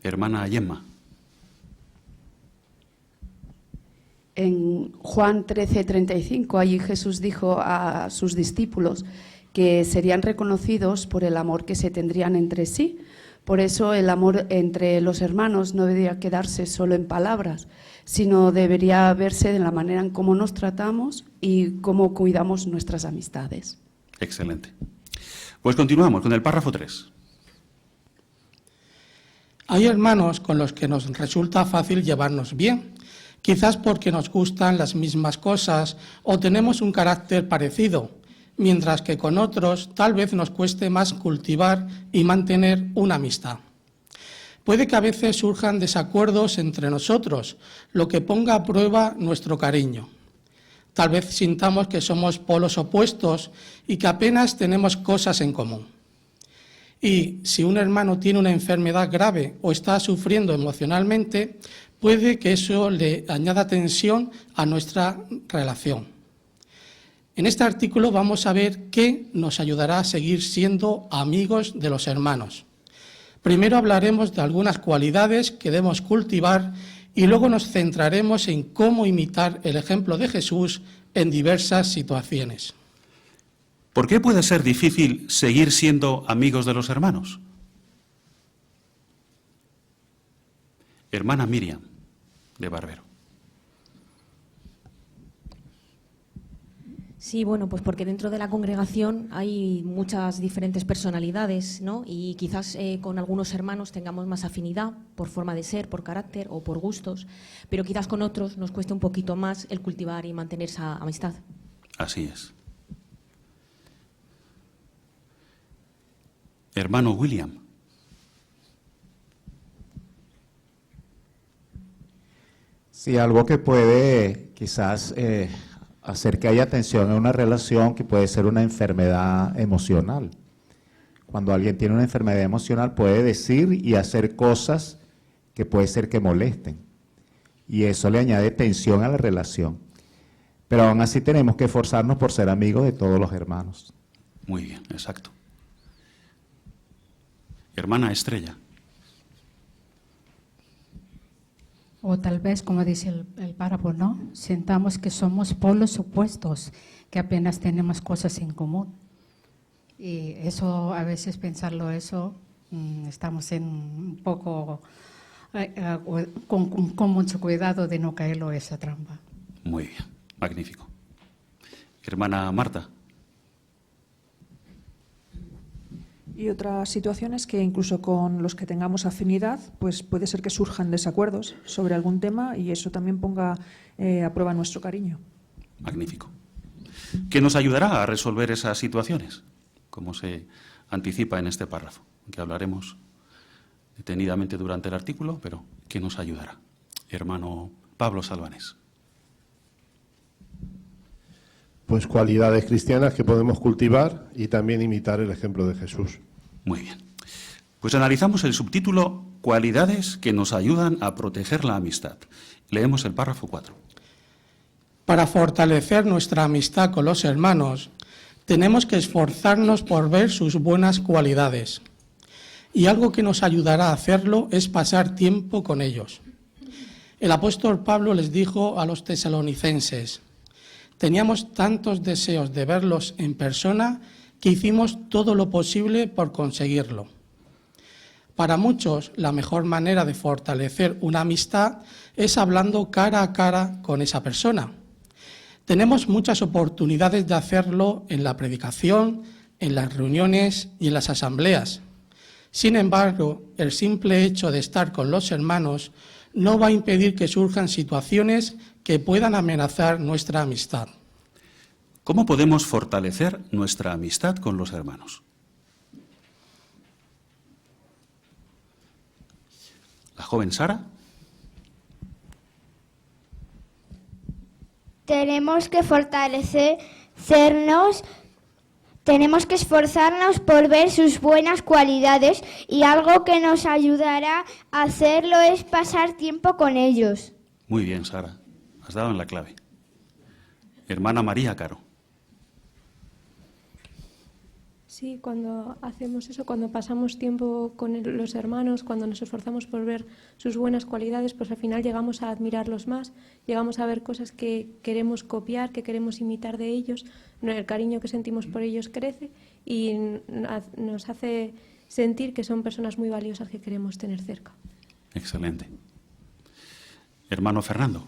Hermana Gemma. En Juan 13:35, allí Jesús dijo a sus discípulos que serían reconocidos por el amor que se tendrían entre sí. Por eso el amor entre los hermanos no debería quedarse solo en palabras, sino debería verse en la manera en cómo nos tratamos y cómo cuidamos nuestras amistades. Excelente. Pues continuamos con el párrafo 3. Hay hermanos con los que nos resulta fácil llevarnos bien, quizás porque nos gustan las mismas cosas o tenemos un carácter parecido, mientras que con otros tal vez nos cueste más cultivar y mantener una amistad. Puede que a veces surjan desacuerdos entre nosotros, lo que ponga a prueba nuestro cariño. Tal vez sintamos que somos polos opuestos y que apenas tenemos cosas en común. Y si un hermano tiene una enfermedad grave o está sufriendo emocionalmente, puede que eso le añada tensión a nuestra relación. En este artículo vamos a ver qué nos ayudará a seguir siendo amigos de los hermanos. Primero hablaremos de algunas cualidades que debemos cultivar y luego nos centraremos en cómo imitar el ejemplo de Jesús en diversas situaciones. ¿Por qué puede ser difícil seguir siendo amigos de los hermanos? Hermana Miriam, de Barbero. Sí, bueno, pues porque dentro de la congregación hay muchas diferentes personalidades, ¿no? Y quizás con algunos hermanos tengamos más afinidad por forma de ser, por carácter o por gustos, pero quizás con otros nos cueste un poquito más el cultivar y mantener esa amistad. Así es. Hermano William. Sí, algo que puede quizás hacer que haya tensión en una relación, que puede ser una enfermedad emocional. Cuando alguien tiene una enfermedad emocional puede decir y hacer cosas que puede ser que molesten. Y eso le añade tensión a la relación. Pero aún así tenemos que esforzarnos por ser amigos de todos los hermanos. Muy bien, exacto. Hermana Estrella. O tal vez, como dice el párrafo, ¿no? Sintamos que somos polos opuestos, que apenas tenemos cosas en común. Y eso, a veces pensarlo eso, estamos en un poco, con mucho cuidado de no caerlo esa trampa. Muy bien, magnífico. Hermana Marta. Y otras situaciones que incluso con los que tengamos afinidad, pues puede ser que surjan desacuerdos sobre algún tema y eso también ponga a prueba nuestro cariño. Magnífico. ¿Qué nos ayudará a resolver esas situaciones? Como se anticipa en este párrafo, que hablaremos detenidamente durante el artículo, pero ¿qué nos ayudará? Hermano Pablo Salvanés. Pues cualidades cristianas que podemos cultivar y también imitar el ejemplo de Jesús. Muy bien. Pues analizamos el subtítulo Cualidades que nos ayudan a proteger la amistad. Leemos el párrafo 4. Para fortalecer nuestra amistad con los hermanos, tenemos que esforzarnos por ver sus buenas cualidades. Y algo que nos ayudará a hacerlo es pasar tiempo con ellos. El apóstol Pablo les dijo a los tesalonicenses: teníamos tantos deseos de verlos en persona que hicimos todo lo posible por conseguirlo. Para muchos, la mejor manera de fortalecer una amistad es hablando cara a cara con esa persona. Tenemos muchas oportunidades de hacerlo en la predicación, en las reuniones y en las asambleas. Sin embargo, el simple hecho de estar con los hermanos no va a impedir que surjan situaciones que puedan amenazar nuestra amistad. ¿Cómo podemos fortalecer nuestra amistad con los hermanos? La joven Sara. Tenemos que fortalecernos, tenemos que esforzarnos por ver sus buenas cualidades y algo que nos ayudará a hacerlo es pasar tiempo con ellos. Muy bien, Sara. Has dado en la clave. Hermana María Caro. Sí, cuando hacemos eso, cuando pasamos tiempo con los hermanos, cuando nos esforzamos por ver sus buenas cualidades, pues al final llegamos a admirarlos más, llegamos a ver cosas que queremos copiar, que queremos imitar de ellos, el cariño que sentimos por ellos crece y nos hace sentir que son personas muy valiosas que queremos tener cerca. Excelente. Hermano Fernando.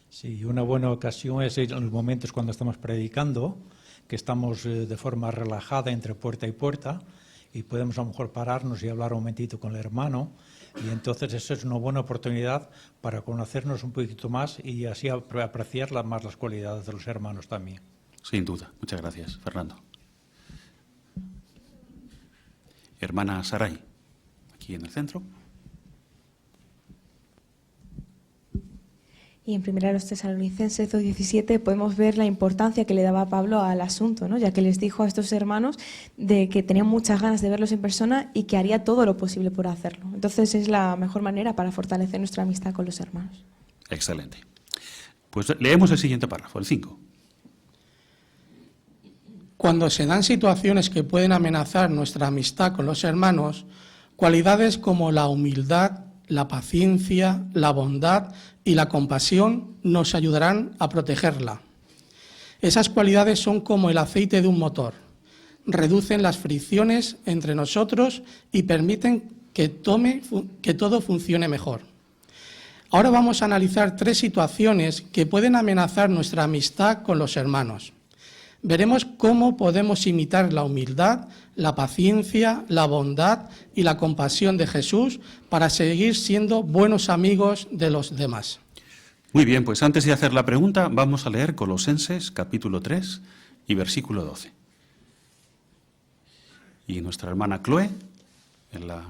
Sí, una buena ocasión es en los momentos cuando estamos predicando, que estamos de forma relajada entre puerta y puerta y podemos a lo mejor pararnos y hablar un momentito con el hermano y entonces eso es una buena oportunidad para conocernos un poquito más y así apreciar más las cualidades de los hermanos también. Sin duda. Muchas gracias, Fernando. Hermana Saray, aquí en el centro. Y en 1 Tesalonicenses 2:17 podemos ver la importancia que le daba Pablo al asunto, ¿no? Ya que les dijo a estos hermanos de que tenían muchas ganas de verlos en persona y que haría todo lo posible por hacerlo. Entonces es la mejor manera para fortalecer nuestra amistad con los hermanos. Excelente. Pues leemos el siguiente párrafo, el 5. Cuando se dan situaciones que pueden amenazar nuestra amistad con los hermanos, cualidades como la humildad, la paciencia, la bondad y la compasión nos ayudarán a protegerla. Esas cualidades son como el aceite de un motor. Reducen las fricciones entre nosotros y permiten que todo funcione mejor. Ahora vamos a analizar 3 situaciones que pueden amenazar nuestra amistad con los hermanos. Veremos cómo podemos imitar la humildad, la paciencia, la bondad y la compasión de Jesús para seguir siendo buenos amigos de los demás. Muy bien, pues antes de hacer la pregunta, vamos a leer Colosenses capítulo 3 y versículo 12. Y nuestra hermana Chloe, en la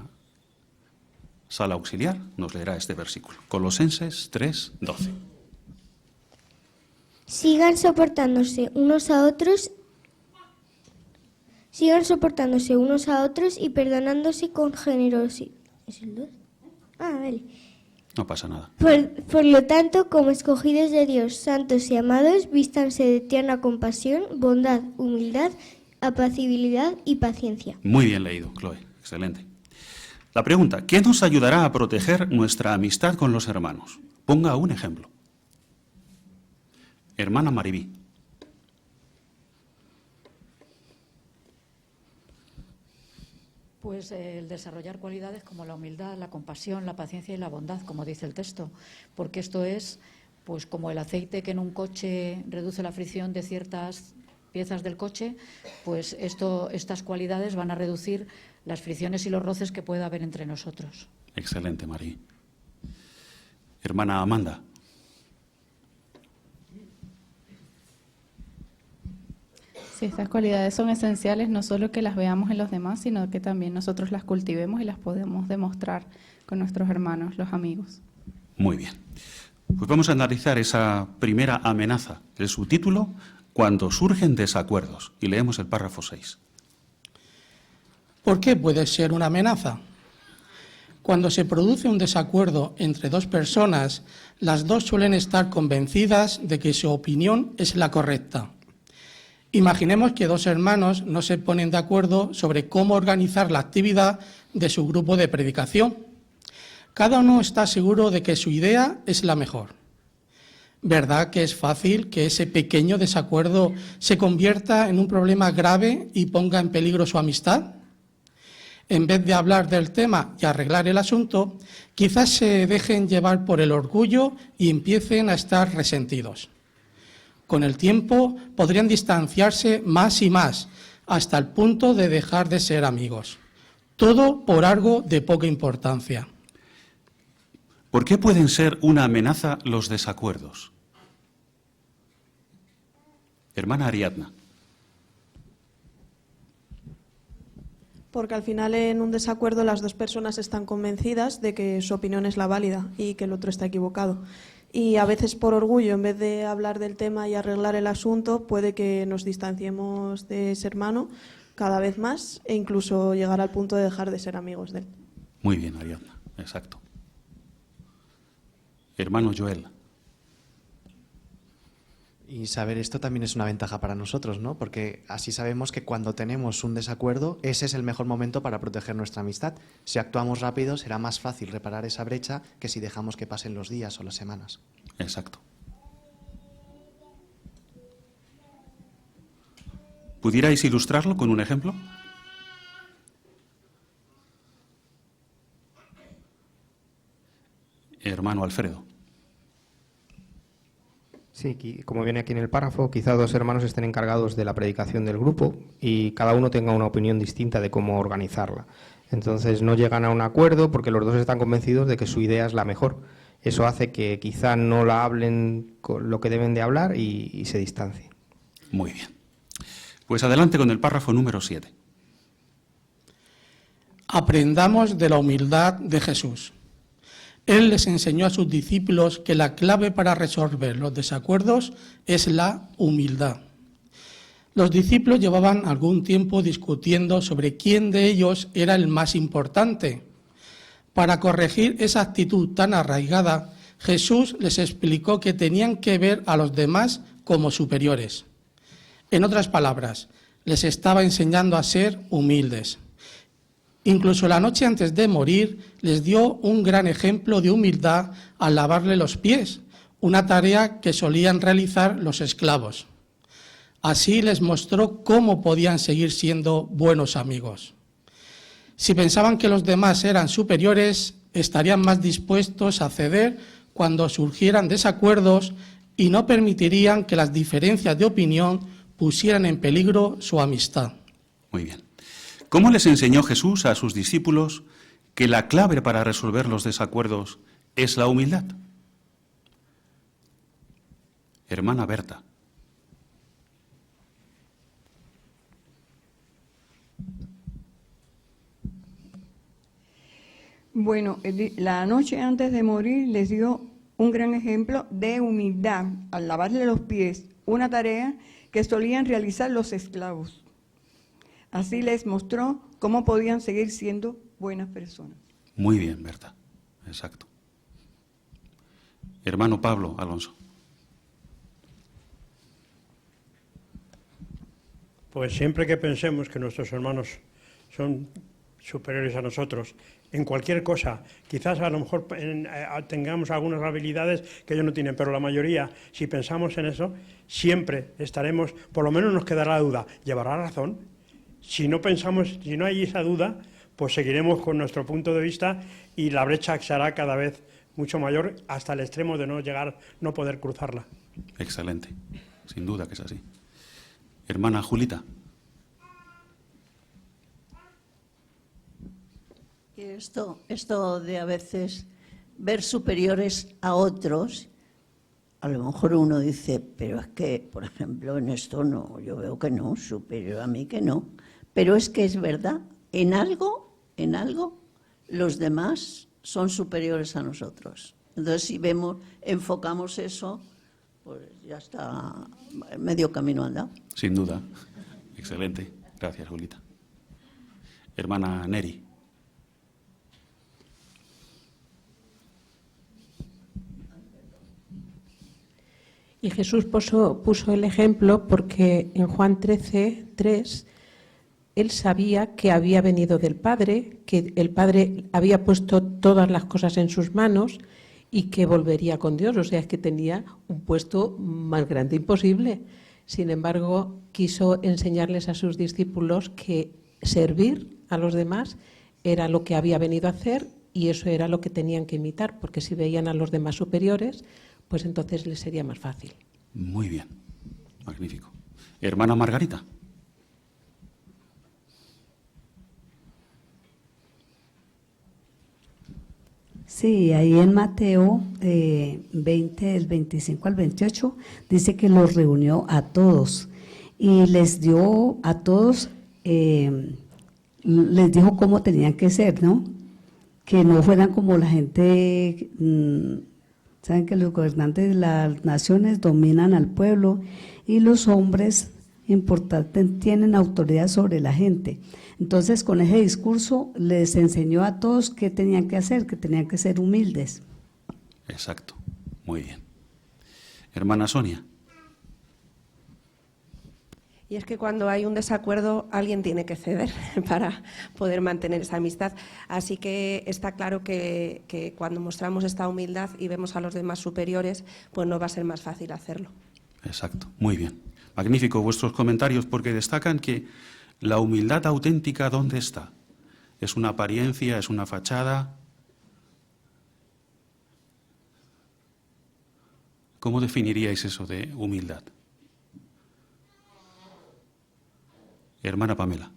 sala auxiliar, nos leerá este versículo. Colosenses 3, 12. Sigan soportándose unos a otros y perdonándose con generosidad. ¿Es el 2? Vale. No pasa nada. Por lo tanto, como escogidos de Dios, santos y amados, vístanse de tierna compasión, bondad, humildad, apacibilidad y paciencia. Muy bien leído, Chloe. Excelente. La pregunta, ¿qué nos ayudará a proteger nuestra amistad con los hermanos? Ponga un ejemplo. Hermana Maribí. Pues el desarrollar cualidades como la humildad, la compasión, la paciencia y la bondad, como dice el texto, porque esto es pues como el aceite que en un coche reduce la fricción de ciertas piezas del coche, pues estas cualidades van a reducir las fricciones y los roces que pueda haber entre nosotros. Excelente, María. Hermana Amanda. Sí, estas cualidades son esenciales, no solo que las veamos en los demás, sino que también nosotros las cultivemos y las podemos demostrar con nuestros hermanos, los amigos. Muy bien. Pues vamos a analizar esa primera amenaza, el subtítulo, cuando surgen desacuerdos. Y leemos el párrafo 6. ¿Por qué puede ser una amenaza? Cuando se produce un desacuerdo entre 2 personas, las 2 suelen estar convencidas de que su opinión es la correcta. Imaginemos que 2 hermanos no se ponen de acuerdo sobre cómo organizar la actividad de su grupo de predicación. Cada uno está seguro de que su idea es la mejor. ¿Verdad que es fácil que ese pequeño desacuerdo se convierta en un problema grave y ponga en peligro su amistad? En vez de hablar del tema y arreglar el asunto, quizás se dejen llevar por el orgullo y empiecen a estar resentidos. Con el tiempo podrían distanciarse más y más, hasta el punto de dejar de ser amigos. Todo por algo de poca importancia. ¿Por qué pueden ser una amenaza los desacuerdos? Hermana Ariadna. Porque al final en un desacuerdo las 2 personas están convencidas de que su opinión es la válida y que el otro está equivocado. Y a veces por orgullo, en vez de hablar del tema y arreglar el asunto, puede que nos distanciemos de ese hermano cada vez más e incluso llegar al punto de dejar de ser amigos de él. Muy bien, Ariadna, exacto. Hermano Joel. Y saber esto también es una ventaja para nosotros, ¿no? Porque así sabemos que cuando tenemos un desacuerdo, ese es el mejor momento para proteger nuestra amistad. Si actuamos rápido, será más fácil reparar esa brecha que si dejamos que pasen los días o las semanas. Exacto. ¿Pudierais ilustrarlo con un ejemplo? Hermano Alfredo. Sí, como viene aquí en el párrafo, quizá 2 hermanos estén encargados de la predicación del grupo y cada uno tenga una opinión distinta de cómo organizarla. Entonces no llegan a un acuerdo porque los 2 están convencidos de que su idea es la mejor. Eso hace que quizá no la hablen con lo que deben de hablar y se distancien. Muy bien. Pues adelante con el párrafo número 7. Aprendamos de la humildad de Jesús. Él les enseñó a sus discípulos que la clave para resolver los desacuerdos es la humildad. Los discípulos llevaban algún tiempo discutiendo sobre quién de ellos era el más importante. Para corregir esa actitud tan arraigada, Jesús les explicó que tenían que ver a los demás como superiores. En otras palabras, les estaba enseñando a ser humildes. Incluso la noche antes de morir, les dio un gran ejemplo de humildad al lavarle los pies, una tarea que solían realizar los esclavos. Así les mostró cómo podían seguir siendo buenos amigos. Si pensaban que los demás eran superiores, estarían más dispuestos a ceder cuando surgieran desacuerdos y no permitirían que las diferencias de opinión pusieran en peligro su amistad. Muy bien. ¿Cómo les enseñó Jesús a sus discípulos que la clave para resolver los desacuerdos es la humildad? Hermana Berta. Bueno, la noche antes de morir les dio un gran ejemplo de humildad al lavarle los pies, una tarea que solían realizar los esclavos. Así les mostró cómo podían seguir siendo buenas personas. Muy bien, Berta. Exacto. Hermano Pablo Alonso. Pues siempre que pensemos que nuestros hermanos son superiores a nosotros, en cualquier cosa, quizás a lo mejor tengamos algunas habilidades que ellos no tienen, pero la mayoría, si pensamos en eso, siempre estaremos, por lo menos nos quedará la duda, ¿llevará razón? Si no pensamos, si no hay esa duda, pues seguiremos con nuestro punto de vista y la brecha será cada vez mucho mayor hasta el extremo de no poder cruzarla. Excelente. Sin duda que es así. Hermana Julita. Esto de a veces ver superiores a otros, a lo mejor uno dice, pero es que, por ejemplo, en esto no, yo veo que no, superior a mí que no. Pero es que es verdad, en algo, los demás son superiores a nosotros. Entonces, si enfocamos eso, pues ya está medio camino andado. Sin duda. Excelente. Gracias, Julita. Hermana Neri. Y Jesús puso el ejemplo porque en Juan 13:3 él sabía que había venido del Padre, que el Padre había puesto todas las cosas en sus manos y que volvería con Dios, o sea, es que tenía un puesto más grande imposible. Sin embargo, quiso enseñarles a sus discípulos que servir a los demás era lo que había venido a hacer y eso era lo que tenían que imitar, porque si veían a los demás superiores, pues entonces les sería más fácil. Muy bien. Magnífico. Hermana Margarita. Sí, ahí en Mateo 20, del 25 al 28, dice que los reunió a todos y les dio a todos, les dijo cómo tenían que ser, ¿no? Que no fueran como la gente, saben que los gobernantes de las naciones dominan al pueblo y los hombres importantes tienen autoridad sobre la gente. Entonces, con ese discurso les enseñó a todos qué tenían que hacer, que tenían que ser humildes. Exacto. Muy bien. Hermana Sonia. Y es que cuando hay un desacuerdo, alguien tiene que ceder para poder mantener esa amistad. Así que está claro que cuando mostramos esta humildad y vemos a los demás superiores, pues no va a ser más fácil hacerlo. Exacto. Muy bien. Magnífico vuestros comentarios porque destacan que la humildad auténtica, ¿dónde está? ¿Es una apariencia? ¿Es una fachada? ¿Cómo definiríais eso de humildad? Hermana Pamela.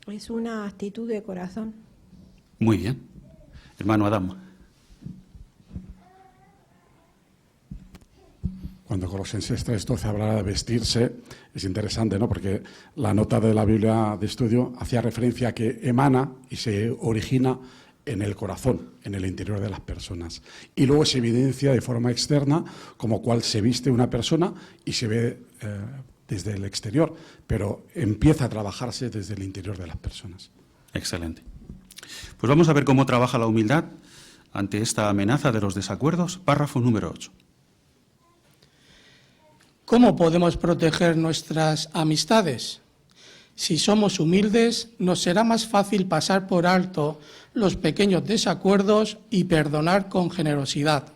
Es una actitud de corazón. Muy bien. Hermano Adam. Cuando Colosenses 3:12 habla de vestirse. Es interesante, ¿no? Porque la nota de la Biblia de estudio hacía referencia a que emana y se origina en el corazón, en el interior de las personas. Y luego se evidencia de forma externa como cual se viste una persona y se ve desde el exterior, pero empieza a trabajarse desde el interior de las personas. Excelente. Pues vamos a ver cómo trabaja la humildad ante esta amenaza de los desacuerdos. Párrafo número 8. ¿Cómo podemos proteger nuestras amistades? Si somos humildes, nos será más fácil pasar por alto los pequeños desacuerdos y perdonar con generosidad.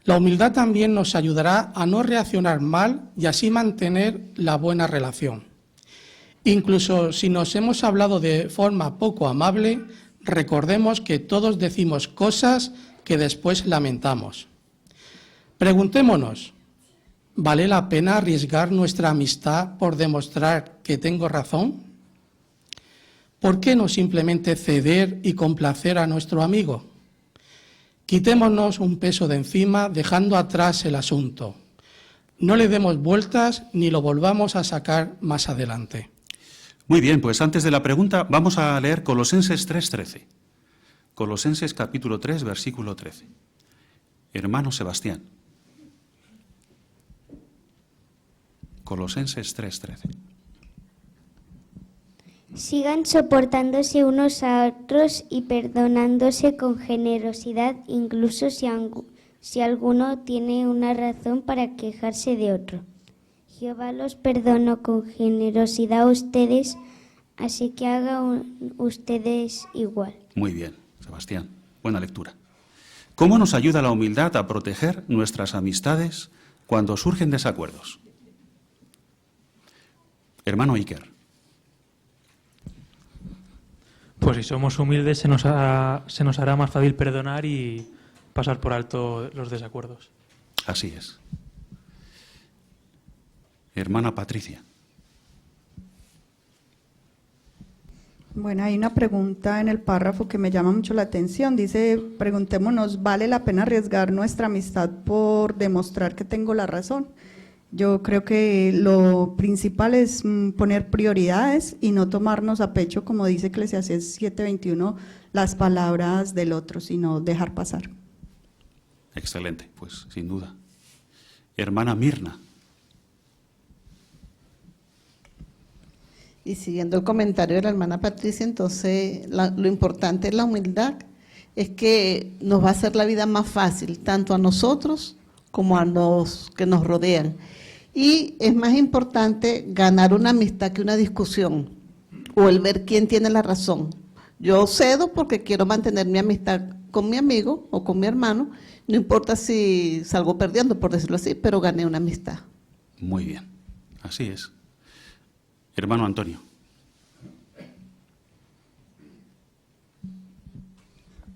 La humildad también nos ayudará a no reaccionar mal y así mantener la buena relación. Incluso si nos hemos hablado de forma poco amable, recordemos que todos decimos cosas que después lamentamos. Preguntémonos, ¿vale la pena arriesgar nuestra amistad por demostrar que tengo razón? ¿Por qué no simplemente ceder y complacer a nuestro amigo? Quitémonos un peso de encima dejando atrás el asunto. No le demos vueltas ni lo volvamos a sacar más adelante. Muy bien, pues antes de la pregunta vamos a leer Colosenses 3:13. Colosenses capítulo 3, versículo 13. Hermano Sebastián. Colosenses 3:13. Sigan soportándose unos a otros y perdonándose con generosidad, incluso si alguno tiene una razón para quejarse de otro. Jehová los perdonó con generosidad a ustedes, así que hagan ustedes igual. Muy bien, Sebastián. Buena lectura. ¿Cómo nos ayuda la humildad a proteger nuestras amistades cuando surgen desacuerdos? Hermano Iker. Pues si somos humildes se nos hará más fácil perdonar y pasar por alto los desacuerdos. Así es. Hermana Patricia. Bueno, hay una pregunta en el párrafo que me llama mucho la atención. Dice, preguntémonos, ¿vale la pena arriesgar nuestra amistad por demostrar que tengo la razón? Yo creo que lo principal es poner prioridades y no tomarnos a pecho, como dice Eclesiastés 7:21, las palabras del otro, sino dejar pasar. Excelente, pues sin duda. Hermana Mirna. Y siguiendo el comentario de la hermana Patricia, entonces lo importante es la humildad, es que nos va a hacer la vida más fácil, tanto a nosotros como a los que nos rodean. Y es más importante ganar una amistad que una discusión, o el ver quién tiene la razón. Yo cedo porque quiero mantener mi amistad con mi amigo o con mi hermano, no importa si salgo perdiendo, por decirlo así, pero gané una amistad. Muy bien, así es. Hermano Antonio.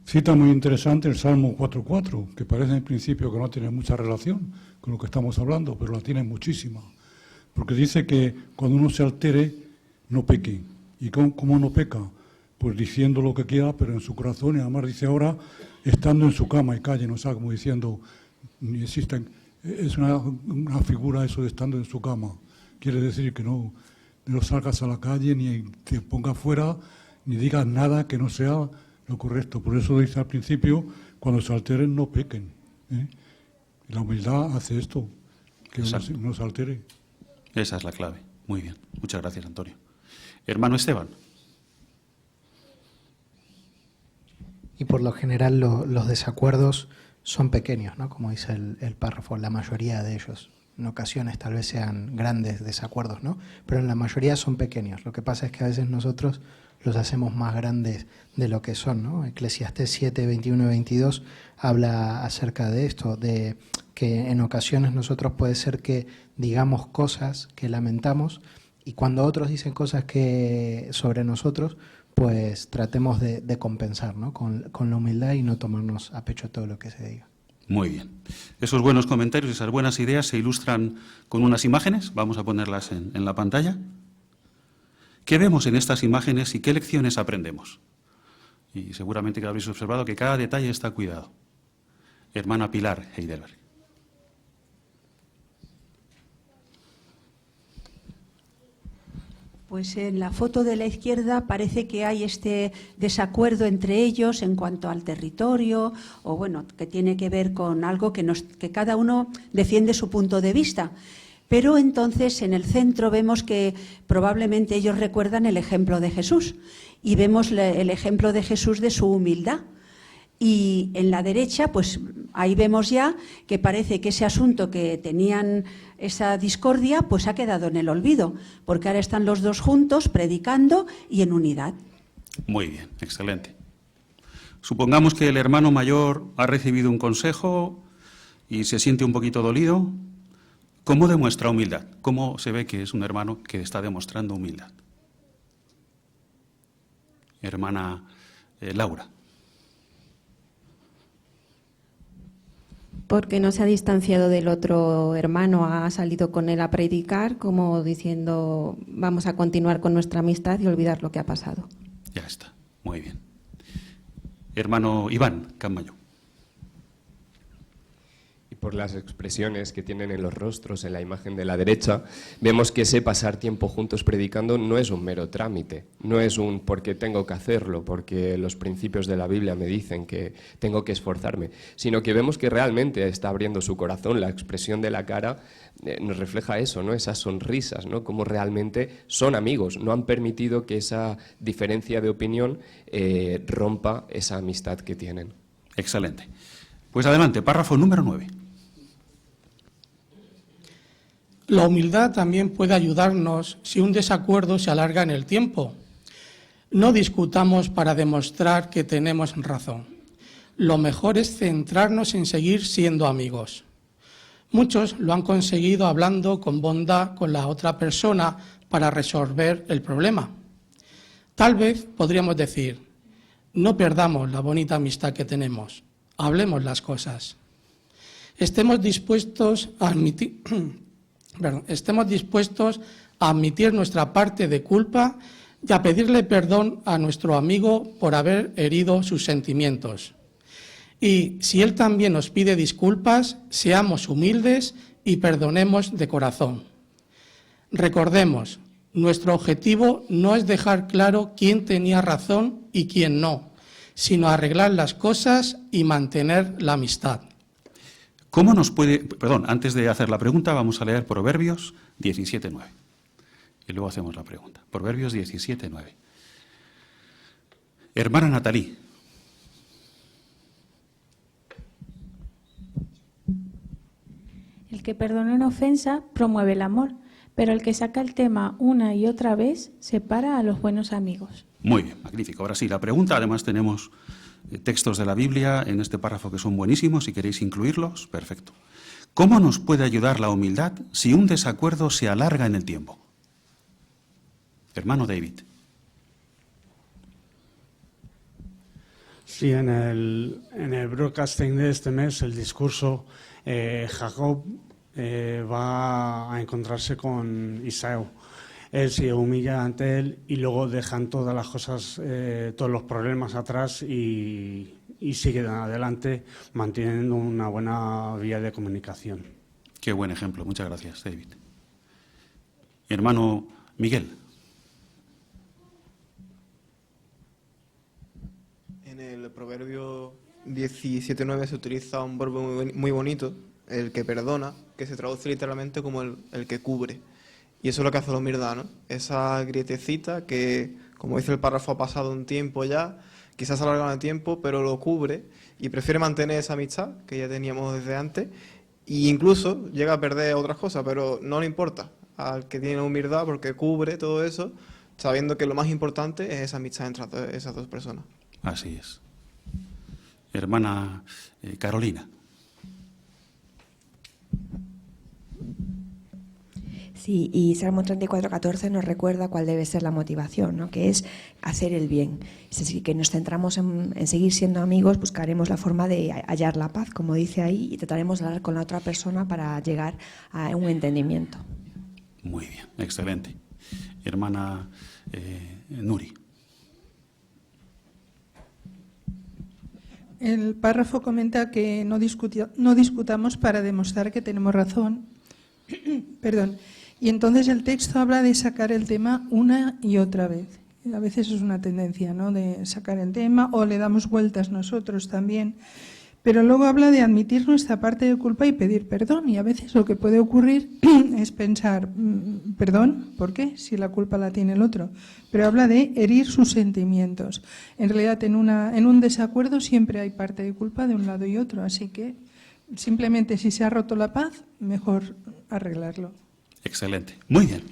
Cita muy interesante el Salmo 4:4, que parece en principio que no tiene mucha relación con lo que estamos hablando, pero la tiene muchísima. Porque dice que cuando uno se altere, no peque. ¿Y cómo no peca? Pues diciendo lo que quiera, pero en su corazón, y además dice ahora, estando en su cama y calle, no sabe, como diciendo, ni existen, es una figura eso de estando en su cama. Quiere decir que no salgas a la calle, ni te pongas fuera, ni digas nada que no sea lo correcto. Por eso dice al principio, cuando se alteren no pequen. Y la humildad hace esto, que no se altere. Esa es la clave. Muy bien. Muchas gracias, Antonio. Hermano Esteban. Y por lo general los desacuerdos son pequeños, ¿no? Como dice el párrafo, la mayoría de ellos. En ocasiones tal vez sean grandes desacuerdos, ¿no? Pero en la mayoría son pequeños. Lo que pasa es que a veces nosotros los hacemos más grandes de lo que son, ¿no? Eclesiastés 7, 21 y 22 habla acerca de esto, de que en ocasiones nosotros puede ser que digamos cosas que lamentamos y cuando otros dicen cosas que sobre nosotros, pues tratemos de compensar, ¿no? Con la humildad y no tomarnos a pecho todo lo que se diga. Muy bien. Esos buenos comentarios, esas buenas ideas se ilustran con unas imágenes. Vamos a ponerlas en la pantalla. ¿Qué vemos en estas imágenes y qué lecciones aprendemos? Y seguramente que habréis observado que cada detalle está cuidado. Hermana Pilar Heidelberg. Pues en la foto de la izquierda parece que hay este desacuerdo entre ellos en cuanto al territorio, o bueno, que tiene que ver con algo que cada uno defiende su punto de vista. Pero entonces en el centro vemos que probablemente ellos recuerdan el ejemplo de Jesús y vemos el ejemplo de Jesús de su humildad. Y en la derecha, pues ahí vemos ya que parece que ese asunto que tenían, esa discordia, pues ha quedado en el olvido, porque ahora están los dos juntos predicando y en unidad. Muy bien, excelente. Supongamos que el hermano mayor ha recibido un consejo y se siente un poquito dolido. ¿Cómo demuestra humildad? ¿Cómo se ve que es un hermano que está demostrando humildad? Hermana Laura. Porque no se ha distanciado del otro hermano, ha salido con él a predicar, como diciendo, vamos a continuar con nuestra amistad y olvidar lo que ha pasado. Ya está, muy bien. Hermano Iván Camayo. Y por las expresiones que tienen en los rostros, en la imagen de la derecha, vemos que ese pasar tiempo juntos predicando no es un mero trámite, no es un porque tengo que hacerlo, porque los principios de la Biblia me dicen que tengo que esforzarme, sino que vemos que realmente está abriendo su corazón, la expresión de la cara nos refleja eso, ¿no? Esas sonrisas, ¿no? Como realmente son amigos, no han permitido que esa diferencia de opinión rompa esa amistad que tienen. Excelente. Pues adelante, párrafo número 9. La humildad también puede ayudarnos si un desacuerdo se alarga en el tiempo. No discutamos para demostrar que tenemos razón. Lo mejor es centrarnos en seguir siendo amigos. Muchos lo han conseguido hablando con bondad con la otra persona para resolver el problema. Tal vez podríamos decir, no perdamos la bonita amistad que tenemos, hablemos las cosas. Estemos dispuestos a admitir nuestra parte de culpa y a pedirle perdón a nuestro amigo por haber herido sus sentimientos. Y si él también nos pide disculpas, seamos humildes y perdonemos de corazón. Recordemos, nuestro objetivo no es dejar claro quién tenía razón y quién no, sino arreglar las cosas y mantener la amistad. ¿Cómo nos puede...? Perdón, antes de hacer la pregunta vamos a leer Proverbios 17:9. Y luego hacemos la pregunta. Proverbios 17:9. Hermana Natalí. El que perdona una ofensa promueve el amor, pero el que saca el tema una y otra vez separa a los buenos amigos. Muy bien, magnífico. Ahora sí, la pregunta. Además tenemos textos de la Biblia en este párrafo que son buenísimos. Si queréis incluirlos, perfecto. ¿Cómo nos puede ayudar la humildad si un desacuerdo se alarga en el tiempo? Hermano David. Sí, en el broadcasting de este mes, el discurso, Jacob va a encontrarse con Isaú. Él se humilla ante él y luego dejan todas las cosas, todos los problemas atrás y siguen adelante manteniendo una buena vía de comunicación. Qué buen ejemplo. Muchas gracias, David. Hermano Miguel. En el Proverbio 17:9 se utiliza un verbo muy bonito, el que perdona, que se traduce literalmente como el que cubre. Y eso es lo que hace la humildad, ¿no? Esa grietecita que, como dice el párrafo, ha pasado un tiempo ya, quizás ha alargado el tiempo, pero lo cubre y prefiere mantener esa amistad que ya teníamos desde antes e incluso llega a perder otras cosas, pero no le importa al que tiene humildad porque cubre todo eso, sabiendo que lo más importante es esa amistad entre esas dos personas. Así es. Hermana Carolina. Sí, y Salmo 34:14 nos recuerda cuál debe ser la motivación, ¿no? Que es hacer el bien. Es decir, que nos centramos en seguir siendo amigos, buscaremos la forma de hallar la paz, como dice ahí, y trataremos de hablar con la otra persona para llegar a un entendimiento. Muy bien, excelente. Hermana Nuri. El párrafo comenta que no discutamos para demostrar que tenemos razón, perdón, Y entonces el texto habla de sacar el tema una y otra vez. A veces es una tendencia, ¿no?, de sacar el tema, o le damos vueltas nosotros también. Pero luego habla de admitir nuestra parte de culpa y pedir perdón. Y a veces lo que puede ocurrir es pensar, perdón, ¿por qué? Si la culpa la tiene el otro. Pero habla de herir sus sentimientos. En realidad, en un desacuerdo siempre hay parte de culpa de un lado y otro. Así que simplemente si se ha roto la paz, mejor arreglarlo. Excelente. Muy bien.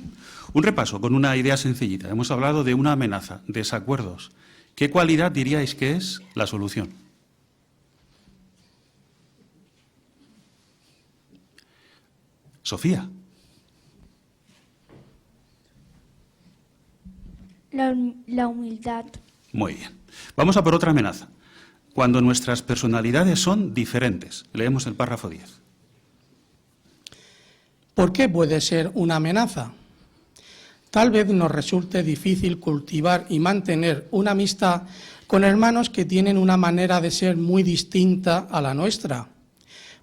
Un repaso con una idea sencillita. Hemos hablado de una amenaza, desacuerdos. ¿Qué cualidad diríais que es la solución? Sofía. La humildad. Muy bien. Vamos a por otra amenaza. Cuando nuestras personalidades son diferentes. Leemos el párrafo 10. ¿Por qué puede ser una amenaza? Tal vez nos resulte difícil cultivar y mantener una amistad con hermanos que tienen una manera de ser muy distinta a la nuestra.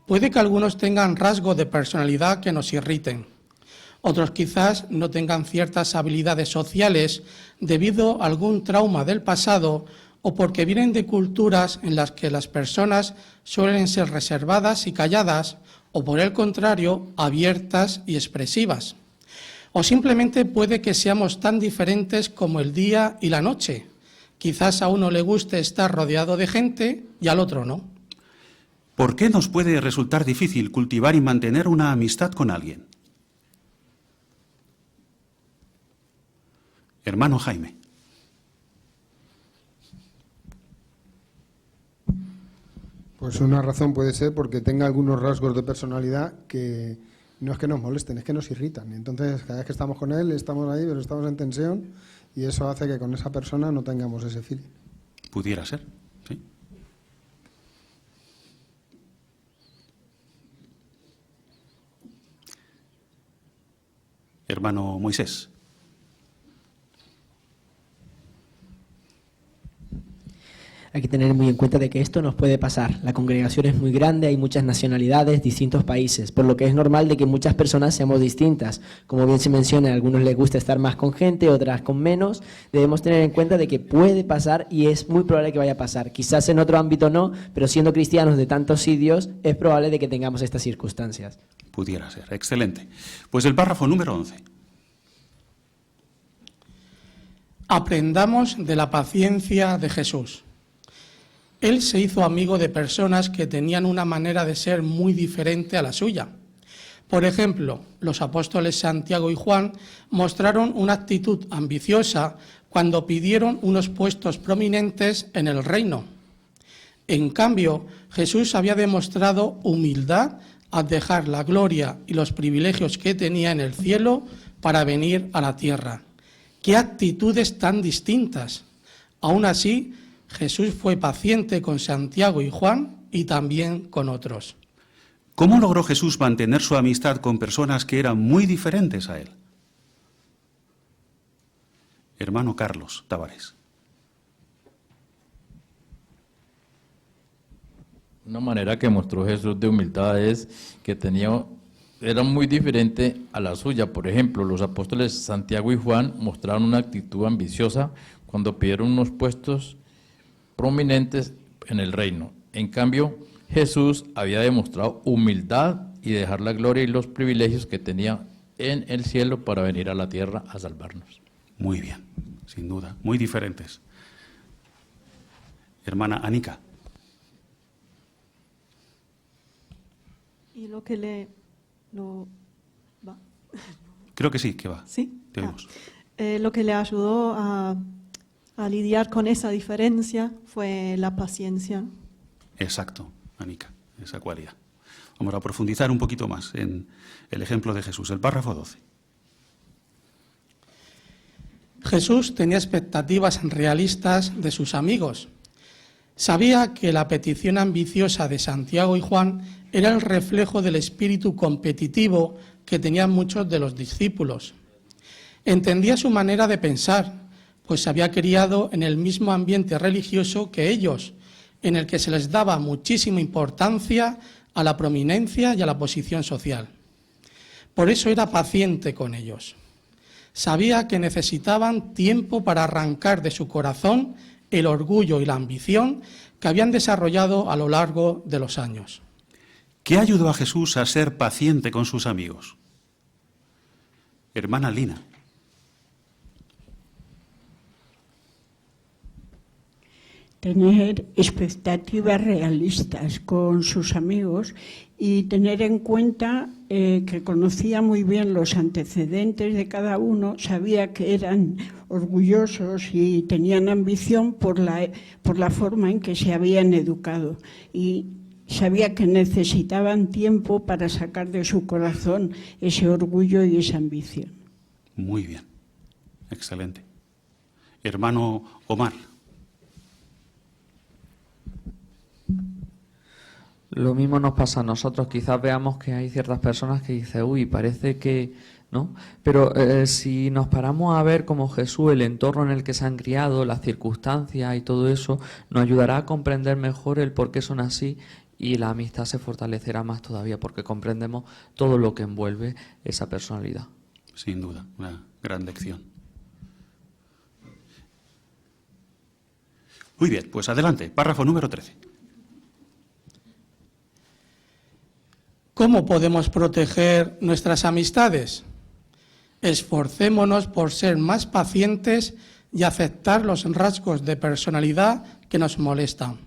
Puede que algunos tengan rasgos de personalidad que nos irriten. Otros quizás no tengan ciertas habilidades sociales debido a algún trauma del pasado o porque vienen de culturas en las que las personas suelen ser reservadas y calladas o, por el contrario, abiertas y expresivas. O simplemente puede que seamos tan diferentes como el día y la noche. Quizás a uno le guste estar rodeado de gente y al otro no. ¿Por qué nos puede resultar difícil cultivar y mantener una amistad con alguien? Hermano Jaime. Pues una razón puede ser porque tenga algunos rasgos de personalidad que no es que nos molesten, es que nos irritan. Entonces, cada vez que estamos con él, estamos ahí, pero estamos en tensión y eso hace que con esa persona no tengamos ese feeling. Pudiera ser, sí. Hermano Moisés. Hay que tener muy en cuenta de que esto nos puede pasar. La congregación es muy grande, hay muchas nacionalidades, distintos países, por lo que es normal de que muchas personas seamos distintas. Como bien se menciona, a algunos les gusta estar más con gente, otras con menos. Debemos tener en cuenta de que puede pasar y es muy probable que vaya a pasar. Quizás en otro ámbito no, pero siendo cristianos de tantos sitios, es probable de que tengamos estas circunstancias. Pudiera ser, excelente. Pues el párrafo número 11. Aprendamos de la paciencia de Jesús. Él se hizo amigo de personas que tenían una manera de ser muy diferente a la suya. Por ejemplo, los apóstoles Santiago y Juan mostraron una actitud ambiciosa cuando pidieron unos puestos prominentes en el reino. En cambio, Jesús había demostrado humildad al dejar la gloria y los privilegios que tenía en el cielo para venir a la tierra. ¡Qué actitudes tan distintas! Aún así, Jesús fue paciente con Santiago y Juan y también con otros. ¿Cómo logró Jesús mantener su amistad con personas que eran muy diferentes a él? Hermano Carlos Tavares. Una manera que mostró Jesús de humildad es que era muy diferente a la suya. Por ejemplo, los apóstoles Santiago y Juan mostraron una actitud ambiciosa cuando pidieron unos puestos prominentes en el reino. En cambio, Jesús había demostrado humildad y dejar la gloria y los privilegios que tenía en el cielo para venir a la tierra a salvarnos. Muy bien, sin duda, muy diferentes. Hermana Anika. Y lo que le... ¿Va? Creo que sí, que va. ¿Sí? Te oímos. Lo que le ayudó a lidiar con esa diferencia fue la paciencia. Exacto, Anika, esa cualidad. Vamos a profundizar un poquito más en el ejemplo de Jesús, el párrafo 12. Jesús tenía expectativas realistas de sus amigos. Sabía que la petición ambiciosa de Santiago y Juan era el reflejo del espíritu competitivo que tenían muchos de los discípulos. Entendía su manera de pensar, pues se había criado en el mismo ambiente religioso que ellos, en el que se les daba muchísima importancia a la prominencia y a la posición social. Por eso era paciente con ellos. Sabía que necesitaban tiempo para arrancar de su corazón el orgullo y la ambición que habían desarrollado a lo largo de los años. ¿Qué ayudó a Jesús a ser paciente con sus amigos? Hermana Lina. Tener expectativas realistas con sus amigos y tener en cuenta que conocía muy bien los antecedentes de cada uno, sabía que eran orgullosos y tenían ambición por la forma en que se habían educado, y sabía que necesitaban tiempo para sacar de su corazón ese orgullo y esa ambición. Muy bien, excelente. Hermano Omar. Lo mismo nos pasa a nosotros. Quizás veamos que hay ciertas personas que dicen, uy, parece que no. Pero si nos paramos a ver como Jesús, el entorno en el que se han criado, las circunstancias y todo eso, nos ayudará a comprender mejor el por qué son así, y la amistad se fortalecerá más todavía porque comprendemos todo lo que envuelve esa personalidad. Sin duda, una gran lección. Muy bien, pues adelante, párrafo número 13. ¿Cómo podemos proteger nuestras amistades? Esforcémonos por ser más pacientes y aceptar los rasgos de personalidad que nos molestan.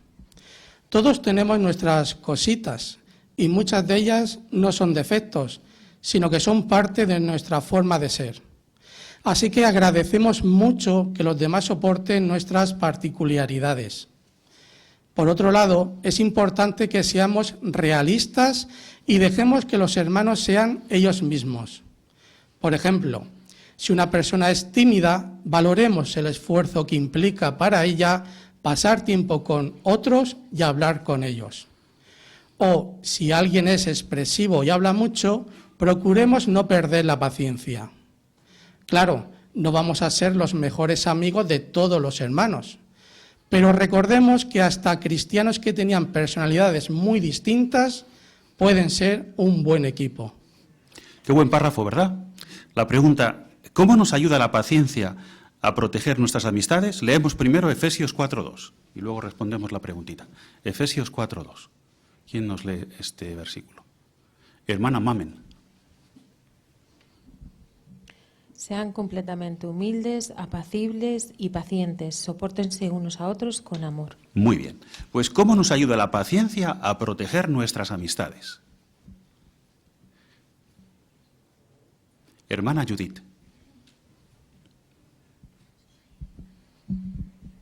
Todos tenemos nuestras cositas y muchas de ellas no son defectos, sino que son parte de nuestra forma de ser. Así que agradecemos mucho que los demás soporten nuestras particularidades. Por otro lado, es importante que seamos realistas y dejemos que los hermanos sean ellos mismos. Por ejemplo, si una persona es tímida, valoremos el esfuerzo que implica para ella pasar tiempo con otros y hablar con ellos. O si alguien es expresivo y habla mucho, procuremos no perder la paciencia. Claro, no vamos a ser los mejores amigos de todos los hermanos, pero recordemos que hasta cristianos que tenían personalidades muy distintas pueden ser un buen equipo. Qué buen párrafo, ¿verdad? La pregunta, ¿cómo nos ayuda la paciencia a proteger nuestras amistades? Leemos primero Efesios 4:2 y luego respondemos la preguntita. Efesios 4:2. ¿Quién nos lee este versículo? Hermana Mamen. Sean completamente humildes, apacibles y pacientes. Sopórtense unos a otros con amor. Muy bien. Pues ¿cómo nos ayuda la paciencia a proteger nuestras amistades? Hermana Judith.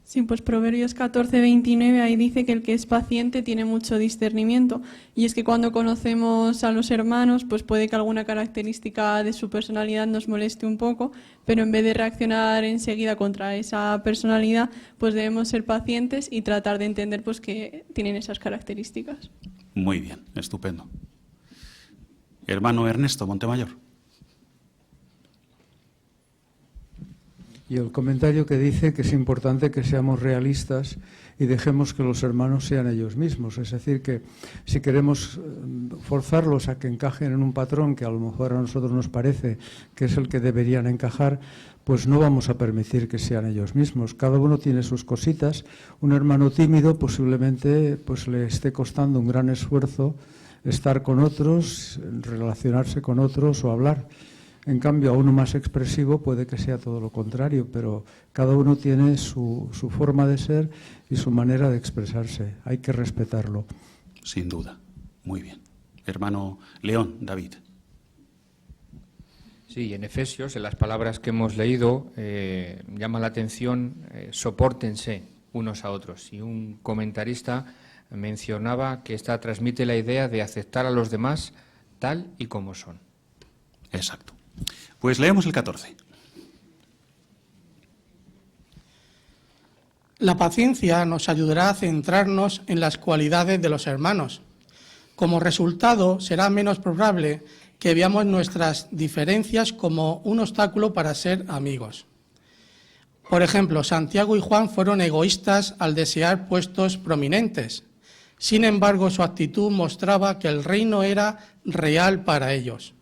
Sí, pues Proverbios 14:29, ahí dice que el que es paciente tiene mucho discernimiento. Y es que cuando conocemos a los hermanos, pues puede que alguna característica de su personalidad nos moleste un poco, pero en vez de reaccionar enseguida contra esa personalidad, pues debemos ser pacientes y tratar de entender pues que tienen esas características. Muy bien, estupendo. Hermano Ernesto Montemayor. Y el comentario que dice que es importante que seamos realistas y dejemos que los hermanos sean ellos mismos. Es decir, que si queremos forzarlos a que encajen en un patrón que a lo mejor a nosotros nos parece que es el que deberían encajar, pues no vamos a permitir que sean ellos mismos. Cada uno tiene sus cositas. Un hermano tímido posiblemente pues le esté costando un gran esfuerzo estar con otros, relacionarse con otros o hablar. En cambio, a uno más expresivo puede que sea todo lo contrario, pero cada uno tiene su forma de ser y su manera de expresarse. Hay que respetarlo. Sin duda. Muy bien. Hermano León, David. Sí, en Efesios, en las palabras que hemos leído, llama la atención, sopórtense unos a otros. Y un comentarista mencionaba que esta transmite la idea de aceptar a los demás tal y como son. Exacto. Pues leemos el 14. La paciencia nos ayudará a centrarnos en las cualidades de los hermanos. Como resultado, será menos probable que veamos nuestras diferencias como un obstáculo para ser amigos. Por ejemplo, Santiago y Juan fueron egoístas al desear puestos prominentes. Sin embargo, su actitud mostraba que el reino era real para ellos.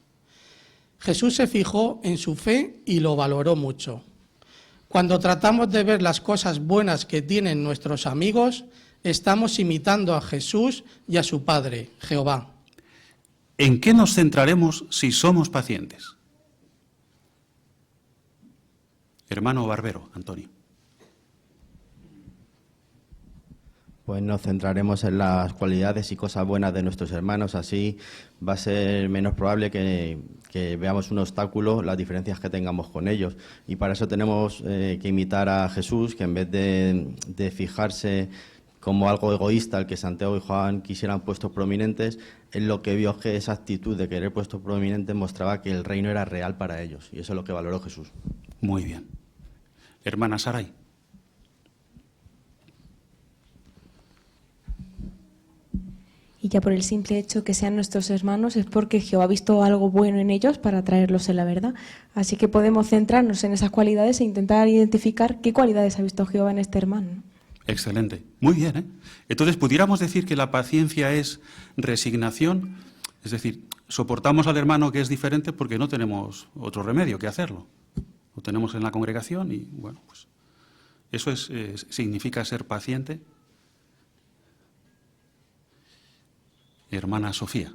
Jesús se fijó en su fe y lo valoró mucho. Cuando tratamos de ver las cosas buenas que tienen nuestros amigos, estamos imitando a Jesús y a su Padre, Jehová. ¿En qué nos centraremos si somos pacientes? Hermano Barbero, Antonio. Pues nos centraremos en las cualidades y cosas buenas de nuestros hermanos, así va a ser menos probable que veamos un obstáculo, las diferencias que tengamos con ellos. Y para eso tenemos que imitar a Jesús, que en vez de fijarse como algo egoísta el que Santiago y Juan quisieran puestos prominentes, en lo que vio que esa actitud de querer puestos prominentes mostraba que el reino era real para ellos, y eso es lo que valoró Jesús. Muy bien. Hermana Saray. Y ya por el simple hecho que sean nuestros hermanos es porque Jehová ha visto algo bueno en ellos para traerlos en la verdad. Así que podemos centrarnos en esas cualidades e intentar identificar qué cualidades ha visto Jehová en este hermano. Excelente. Muy bien, ¿eh? Entonces, ¿pudiéramos decir que la paciencia es resignación? Es decir, soportamos al hermano que es diferente porque no tenemos otro remedio que hacerlo. Lo tenemos en la congregación y, bueno, pues eso significa ser paciente. Hermana Sofía.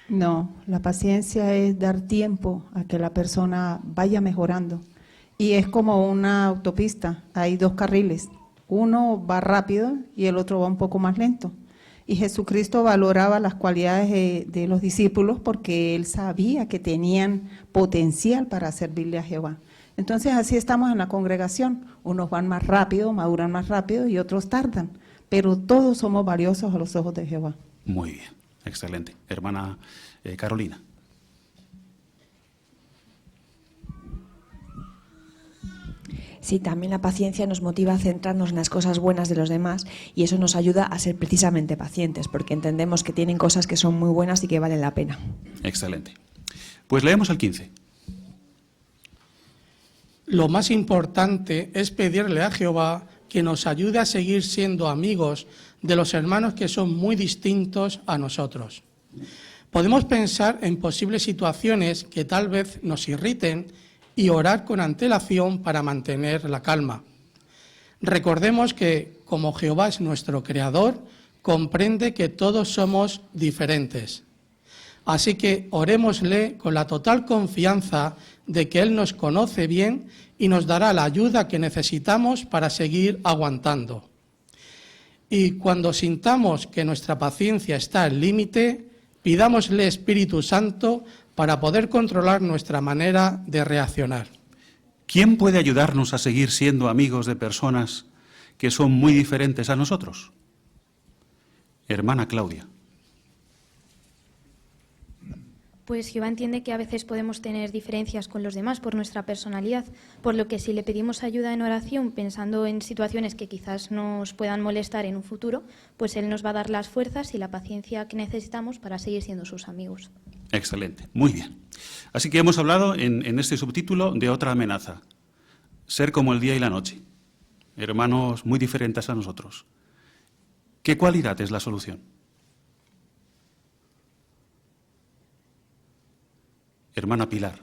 No, la paciencia es dar tiempo a que la persona vaya mejorando. Y es como una autopista, hay dos carriles. Uno va rápido y el otro va un poco más lento. Y Jesucristo valoraba las cualidades de los discípulos porque Él sabía que tenían potencial para servirle a Jehová. Entonces así estamos en la congregación, unos van más rápido, maduran más rápido y otros tardan, pero todos somos valiosos a los ojos de Jehová. Muy bien, excelente. Hermana Carolina. Sí, también la paciencia nos motiva a centrarnos en las cosas buenas de los demás y eso nos ayuda a ser precisamente pacientes, porque entendemos que tienen cosas que son muy buenas y que valen la pena. Excelente. Pues leemos el 15. Lo más importante es pedirle a Jehová que nos ayude a seguir siendo amigos de los hermanos que son muy distintos a nosotros. Podemos pensar en posibles situaciones que tal vez nos irriten y orar con antelación para mantener la calma. Recordemos que, como Jehová es nuestro creador, comprende que todos somos diferentes. Así que orémosle con la total confianza de que Él nos conoce bien y nos dará la ayuda que necesitamos para seguir aguantando. Y cuando sintamos que nuestra paciencia está al límite, pidámosle Espíritu Santo para poder controlar nuestra manera de reaccionar. ¿Quién puede ayudarnos a seguir siendo amigos de personas que son muy diferentes a nosotros? Hermana Claudia. Pues Jehová entiende que a veces podemos tener diferencias con los demás por nuestra personalidad, por lo que si le pedimos ayuda en oración pensando en situaciones que quizás nos puedan molestar en un futuro, pues Él nos va a dar las fuerzas y la paciencia que necesitamos para seguir siendo sus amigos. Excelente, muy bien. Así que hemos hablado en este subtítulo de otra amenaza, ser como el día y la noche, hermanos muy diferentes a nosotros. ¿Qué cualidad es la solución? Hermana Pilar.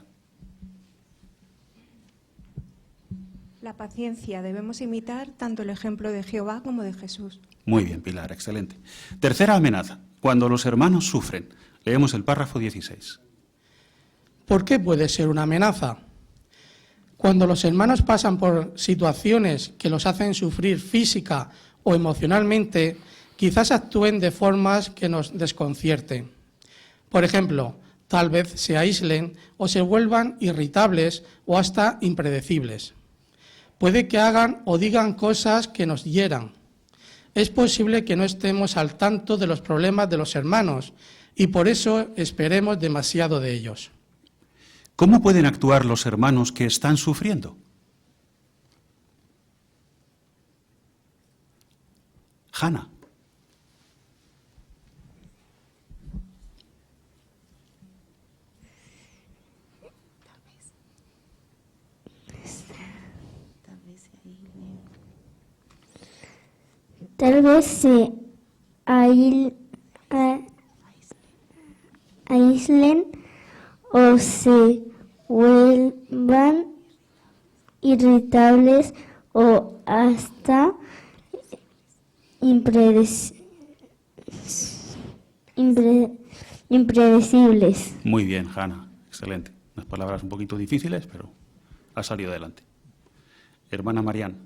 La paciencia. Debemos imitar tanto el ejemplo de Jehová como de Jesús. Muy bien, Pilar, excelente. Tercera amenaza, cuando los hermanos sufren. Leemos el párrafo 16. ¿Por qué puede ser una amenaza? Cuando los hermanos pasan por situaciones que los hacen sufrir física o emocionalmente, quizás actúen de formas que nos desconcierten. Por ejemplo, tal vez se aíslen o se vuelvan irritables o hasta impredecibles. Puede que hagan o digan cosas que nos hieran. Es posible que no estemos al tanto de los problemas de los hermanos y por eso esperemos demasiado de ellos. ¿Cómo pueden actuar los hermanos que están sufriendo? Hanna. Tal vez se aíslen o se vuelvan irritables o hasta impredecibles. Muy bien, Hanna, excelente. Unas palabras un poquito difíciles, pero ha salido adelante. Hermana Marián.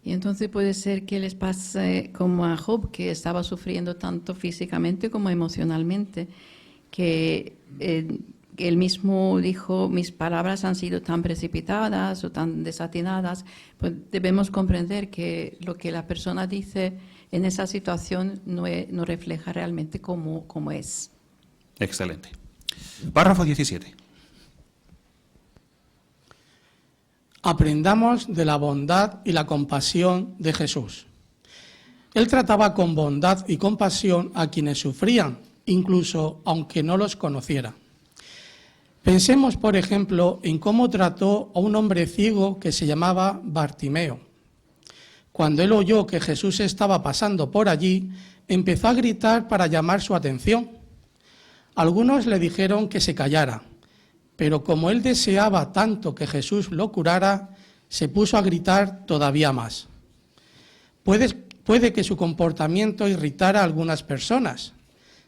Y entonces puede ser que les pase como a Job, que estaba sufriendo tanto físicamente como emocionalmente, que él mismo dijo, mis palabras han sido tan precipitadas o tan desatinadas. Pues debemos comprender que lo que la persona dice en esa situación no refleja realmente cómo es. Excelente. Párrafo 17. Aprendamos de la bondad y la compasión de Jesús. Él trataba con bondad y compasión a quienes sufrían, incluso aunque no los conociera. Pensemos, por ejemplo, en cómo trató a un hombre ciego que se llamaba Bartimeo. Cuando él oyó que Jesús estaba pasando por allí, empezó a gritar para llamar su atención. Algunos le dijeron que se callara, pero como él deseaba tanto que Jesús lo curara, se puso a gritar todavía más. Puede que su comportamiento irritara a algunas personas.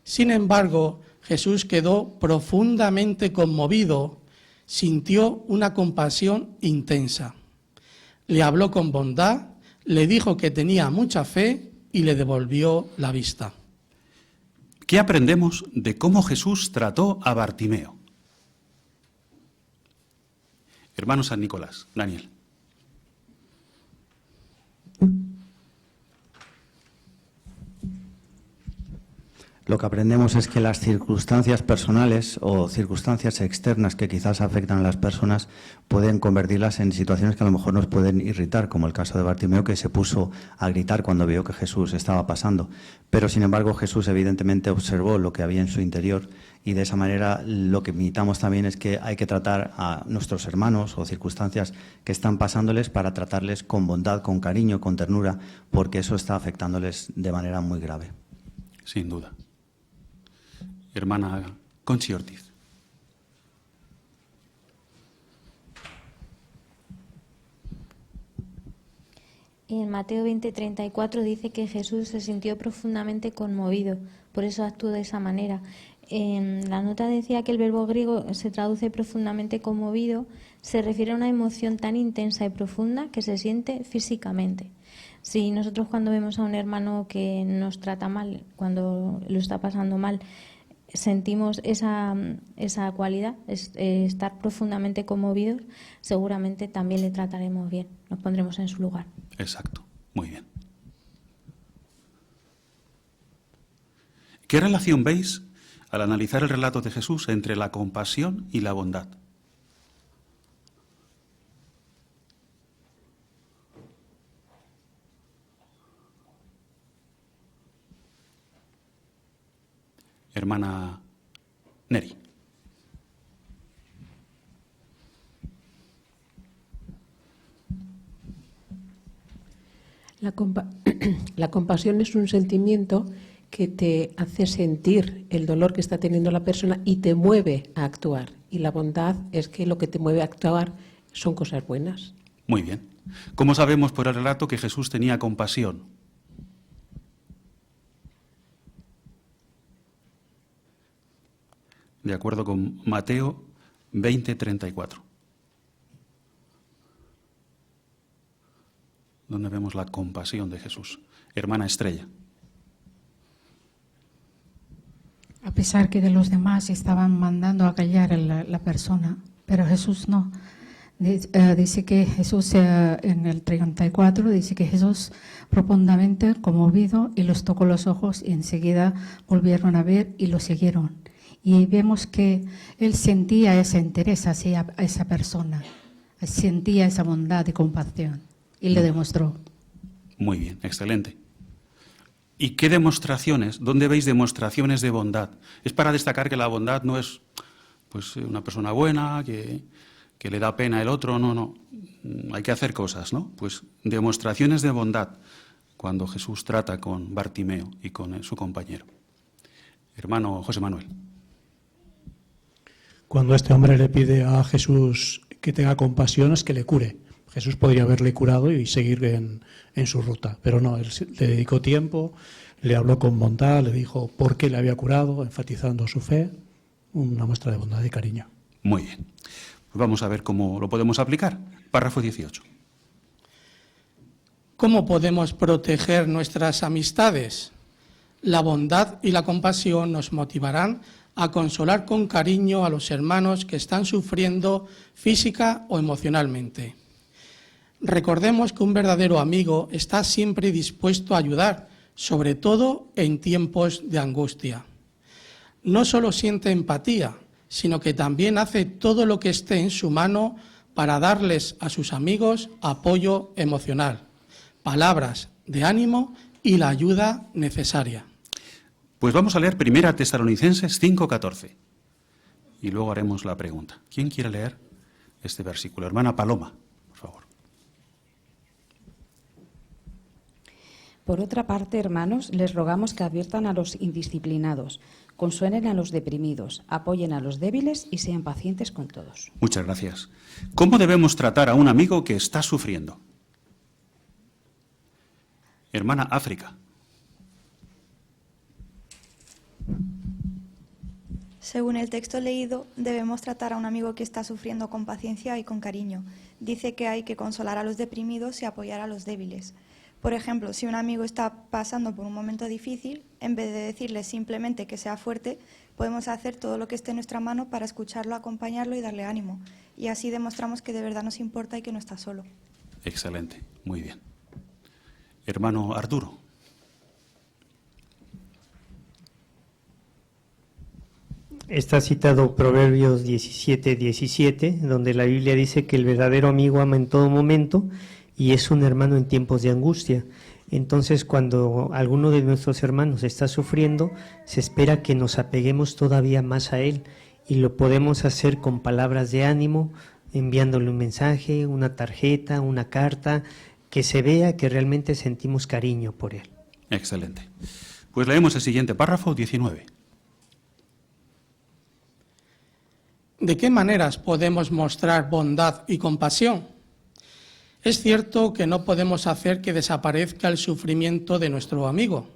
Sin embargo, Jesús quedó profundamente conmovido, sintió una compasión intensa. Le habló con bondad, le dijo que tenía mucha fe y le devolvió la vista. ¿Qué aprendemos de cómo Jesús trató a Bartimeo? Hermano San Nicolás, Daniel. Lo que aprendemos es que las circunstancias personales o circunstancias externas que quizás afectan a las personas pueden convertirlas en situaciones que a lo mejor nos pueden irritar, como el caso de Bartimeo, que se puso a gritar cuando vio que Jesús estaba pasando. Pero, sin embargo, Jesús evidentemente observó lo que había en su interior y de esa manera lo que meditamos también es que hay que tratar a nuestros hermanos o circunstancias que están pasándoles para tratarles con bondad, con cariño, con ternura, porque eso está afectándoles de manera muy grave. Sin duda. Hermana Conchi Ortiz. En Mateo 20:34 dice que Jesús se sintió profundamente conmovido, por eso actuó de esa manera. En la nota decía que el verbo griego se traduce profundamente conmovido, se refiere a una emoción tan intensa y profunda que se siente físicamente. Si nosotros cuando vemos a un hermano que nos trata mal, cuando lo está pasando mal, sentimos esa cualidad, estar profundamente conmovidos, seguramente también le trataremos bien, nos pondremos en su lugar. Exacto, muy bien. ¿Qué relación veis al analizar el relato de Jesús entre la compasión y la bondad? Hermana Neri. La compasión es un sentimiento que te hace sentir el dolor que está teniendo la persona y te mueve a actuar. Y la bondad es que lo que te mueve a actuar son cosas buenas. Muy bien. ¿Cómo sabemos por el relato que Jesús tenía compasión? De acuerdo con Mateo 20:34. ¿Dónde vemos la compasión de Jesús? Hermana Estrella. A pesar que de los demás estaban mandando a callar a la persona, pero Jesús no. Dice que Jesús, en el 34, dice que Jesús profundamente conmovido y los tocó los ojos y enseguida volvieron a ver y lo siguieron. Y vemos que él sentía ese interés hacia esa persona, sentía esa bondad y compasión y le demostró. Muy bien, excelente. ¿Y qué demostraciones? ¿Dónde veis demostraciones de bondad? Es para destacar que la bondad no es pues una persona buena, que le da pena el otro, no. Hay que hacer cosas, ¿no? Pues demostraciones de bondad. cuando Jesús trata con Bartimeo y con su compañero. Hermano José Manuel. Cuando este hombre le pide a Jesús que tenga compasión, es que le cure. Jesús podría haberle curado y seguir en su ruta, pero no, él le dedicó tiempo, le habló con bondad, le dijo por qué le había curado, enfatizando su fe, una muestra de bondad y cariño. Muy bien. Pues vamos a ver cómo lo podemos aplicar. Párrafo 18. ¿Cómo podemos proteger nuestras amistades? La bondad y la compasión nos motivarán a consolar con cariño a los hermanos que están sufriendo física o emocionalmente. Recordemos que un verdadero amigo está siempre dispuesto a ayudar, sobre todo en tiempos de angustia. No solo siente empatía, sino que también hace todo lo que esté en su mano para darles a sus amigos apoyo emocional, palabras de ánimo y la ayuda necesaria. Pues vamos a leer 1 Tesalonicenses 5:14 y luego haremos la pregunta. ¿Quién quiere leer este versículo? Hermana Paloma, por favor. Por otra parte, hermanos, les rogamos que adviertan a los indisciplinados, consuelen a los deprimidos, apoyen a los débiles y sean pacientes con todos. Muchas gracias. ¿Cómo debemos tratar a un amigo que está sufriendo? Hermana África. Según el texto leído, debemos tratar a un amigo que está sufriendo con paciencia y con cariño. Dice que hay que consolar a los deprimidos y apoyar a los débiles. Por ejemplo, si un amigo está pasando por un momento difícil, en vez de decirle simplemente que sea fuerte, podemos hacer todo lo que esté en nuestra mano para escucharlo, acompañarlo y darle ánimo. Y así demostramos que de verdad nos importa y que no está solo. Excelente, muy bien. Hermano Arturo. Está citado Proverbios 17:17, donde la Biblia dice que el verdadero amigo ama en todo momento y es un hermano en tiempos de angustia. Entonces, cuando alguno de nuestros hermanos está sufriendo, se espera que nos apeguemos todavía más a él y lo podemos hacer con palabras de ánimo, enviándole un mensaje, una tarjeta, una carta, que se vea que realmente sentimos cariño por él. Excelente. Pues leemos el siguiente párrafo, 19. ¿De qué maneras podemos mostrar bondad y compasión? Es cierto que no podemos hacer que desaparezca el sufrimiento de nuestro amigo,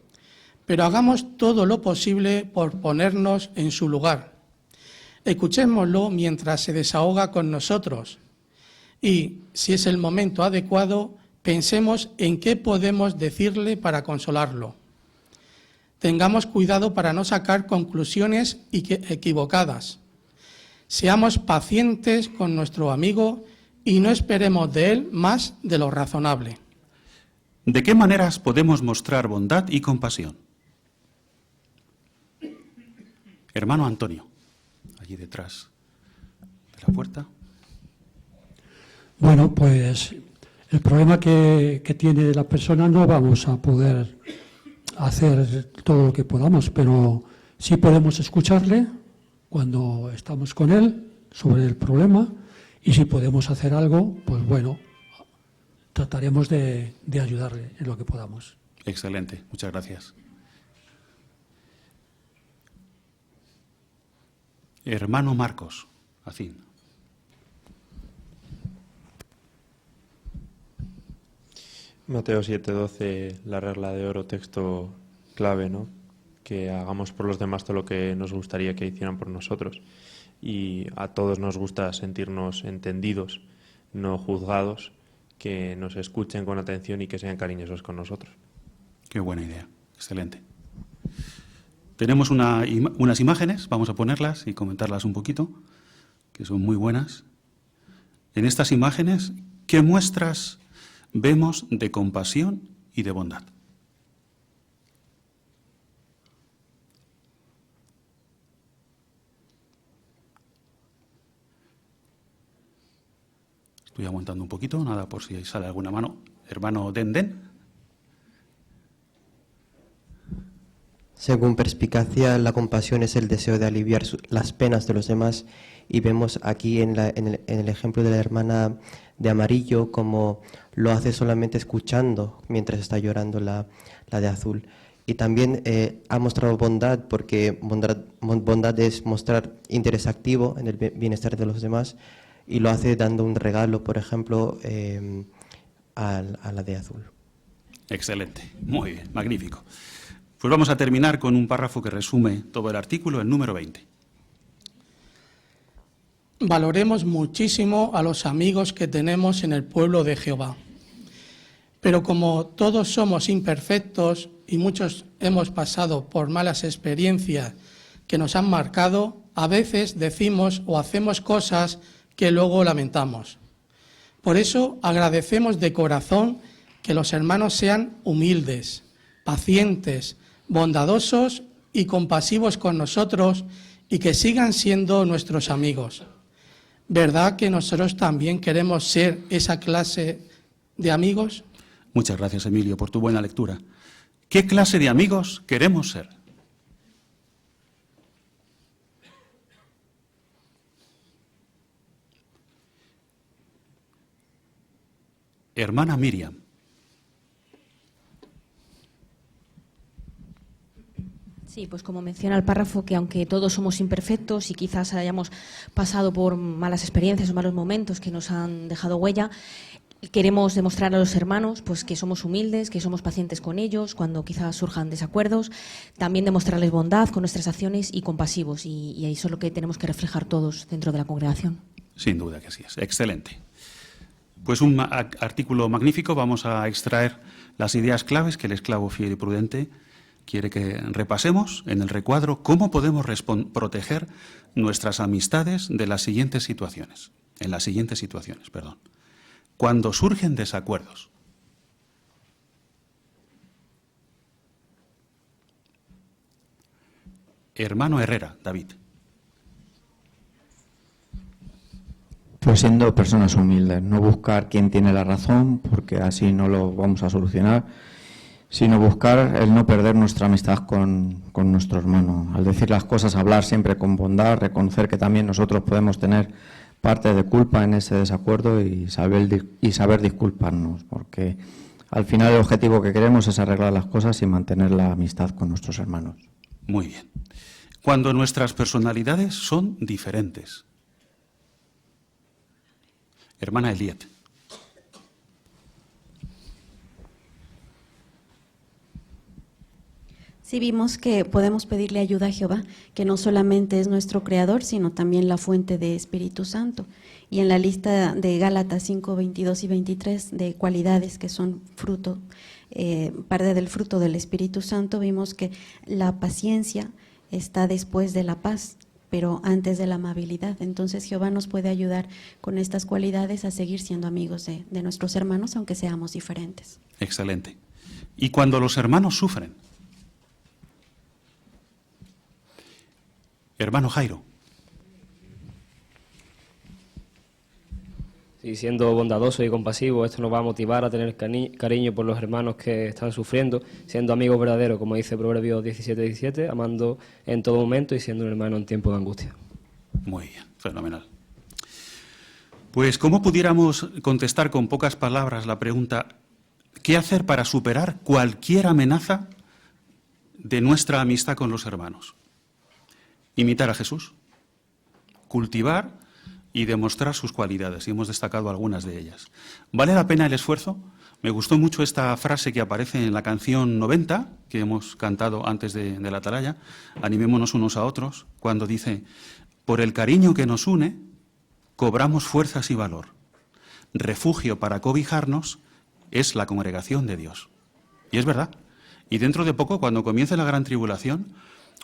pero hagamos todo lo posible por ponernos en su lugar. Escuchémoslo mientras se desahoga con nosotros y, si es el momento adecuado, pensemos en qué podemos decirle para consolarlo. Tengamos cuidado para no sacar conclusiones equivocadas. Seamos pacientes con nuestro amigo y no esperemos de él más de lo razonable. ¿De qué maneras podemos mostrar bondad y compasión? Hermano Antonio, allí detrás de la puerta. Bueno, pues el problema que tiene la persona no vamos a poder hacer todo lo que podamos, pero sí podemos escucharle cuando estamos con él sobre el problema y si podemos hacer algo, pues bueno, trataremos de ayudarle en lo que podamos. Excelente, muchas gracias. Hermano Marcos, Acín. Mateo 7:12, la regla de oro, texto clave, ¿no? Que hagamos por los demás todo lo que nos gustaría que hicieran por nosotros. Y a todos nos gusta sentirnos entendidos, no juzgados, que nos escuchen con atención y que sean cariñosos con nosotros. Qué buena idea, excelente. Tenemos unas imágenes, vamos a ponerlas y comentarlas un poquito, que son muy buenas. En estas imágenes, ¿qué muestras vemos de compasión y de bondad? Estoy aguantando un poquito, nada por si sale alguna mano. Hermano Den. Según perspicacia, la compasión es el deseo de aliviar las penas de los demás, y vemos aquí en el ejemplo de la hermana de amarillo como lo hace solamente escuchando mientras está llorando la de azul. Y también ha mostrado bondad, porque bondad es mostrar interés activo en el bienestar de los demás, y lo hace dando un regalo, por ejemplo, a la de azul. Excelente, muy bien, magnífico. Pues vamos a terminar con un párrafo que resume todo el artículo, el número 20. Valoremos muchísimo a los amigos que tenemos en el pueblo de Jehová. Pero como todos somos imperfectos y muchos hemos pasado por malas experiencias que nos han marcado, a veces decimos o hacemos cosas que luego lamentamos. Por eso agradecemos de corazón que los hermanos sean humildes, pacientes, bondadosos y compasivos con nosotros, y que sigan siendo nuestros amigos. ¿Verdad que nosotros también queremos ser esa clase de amigos? Muchas gracias, Emilio, por tu buena lectura. ¿Qué clase de amigos queremos ser? Hermana Miriam. Sí, pues como menciona el párrafo, que aunque todos somos imperfectos y quizás hayamos pasado por malas experiencias o malos momentos que nos han dejado huella, queremos demostrar a los hermanos pues que somos humildes, que somos pacientes con ellos cuando quizás surjan desacuerdos, también demostrarles bondad con nuestras acciones y compasivos, y eso es lo que tenemos que reflejar todos dentro de la congregación. Sin duda que así es. Excelente. Pues un artículo magnífico. Vamos a extraer las ideas claves que el esclavo fiel y prudente quiere que repasemos en el recuadro. ¿Cómo podemos proteger nuestras amistades de las siguientes situaciones? En las siguientes situaciones, perdón. Cuando surgen desacuerdos. Hermano Herrera, David. Pues siendo personas humildes, no buscar quién tiene la razón, porque así no lo vamos a solucionar, sino buscar el no perder nuestra amistad con nuestro hermano. Al decir las cosas, hablar siempre con bondad, reconocer que también nosotros podemos tener parte de culpa en ese desacuerdo y saber disculparnos, porque al final el objetivo que queremos es arreglar las cosas y mantener la amistad con nuestros hermanos. Muy bien. Cuando nuestras personalidades son diferentes. Hermana Eliet. Sí, vimos que podemos pedirle ayuda a Jehová, que no solamente es nuestro creador, sino también la fuente de Espíritu Santo. Y en la lista de Gálatas 5, 22 y 23 de cualidades que son fruto, parte del fruto del Espíritu Santo, vimos que la paciencia está después de la paz, pero antes de la amabilidad. Entonces Jehová nos puede ayudar con estas cualidades a seguir siendo amigos de nuestros hermanos, aunque seamos diferentes. Excelente. ¿Y cuando los hermanos sufren? Hermano Jairo. Sí, siendo bondadoso y compasivo, esto nos va a motivar a tener cariño por los hermanos que están sufriendo, siendo amigos verdaderos, como dice Proverbios 17:17, amando en todo momento y siendo un hermano en tiempo de angustia. Muy bien, fenomenal. Pues, ¿cómo pudiéramos contestar con pocas palabras la pregunta, ¿qué hacer para superar cualquier amenaza de nuestra amistad con los hermanos? Imitar a Jesús, cultivar y demostrar sus cualidades, y hemos destacado algunas de ellas. ¿Vale la pena el esfuerzo? Me gustó mucho esta frase que aparece en la canción 90, que hemos cantado antes de la atalaya, animémonos unos a otros, cuando dice, por el cariño que nos une, cobramos fuerzas y valor. Refugio para cobijarnos es la congregación de Dios. Y es verdad. Y dentro de poco, cuando comience la gran tribulación,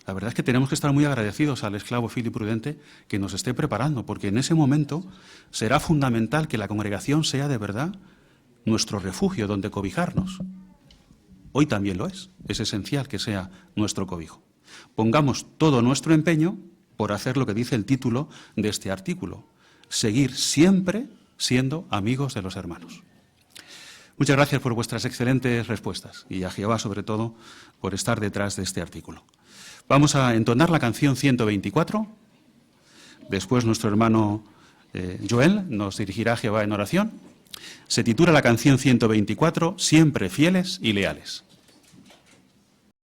la verdad es que tenemos que estar muy agradecidos al esclavo fiel y prudente que nos esté preparando, porque en ese momento será fundamental que la congregación sea de verdad nuestro refugio donde cobijarnos. Hoy también lo es esencial que sea nuestro cobijo. Pongamos todo nuestro empeño por hacer lo que dice el título de este artículo, seguir siempre siendo amigos de los hermanos. Muchas gracias por vuestras excelentes respuestas y a Jehová, sobre todo, por estar detrás de este artículo. Vamos a entonar la canción 124. Después nuestro hermano Joel nos dirigirá a Jehová en oración. Se titula la canción 124, Siempre fieles y leales.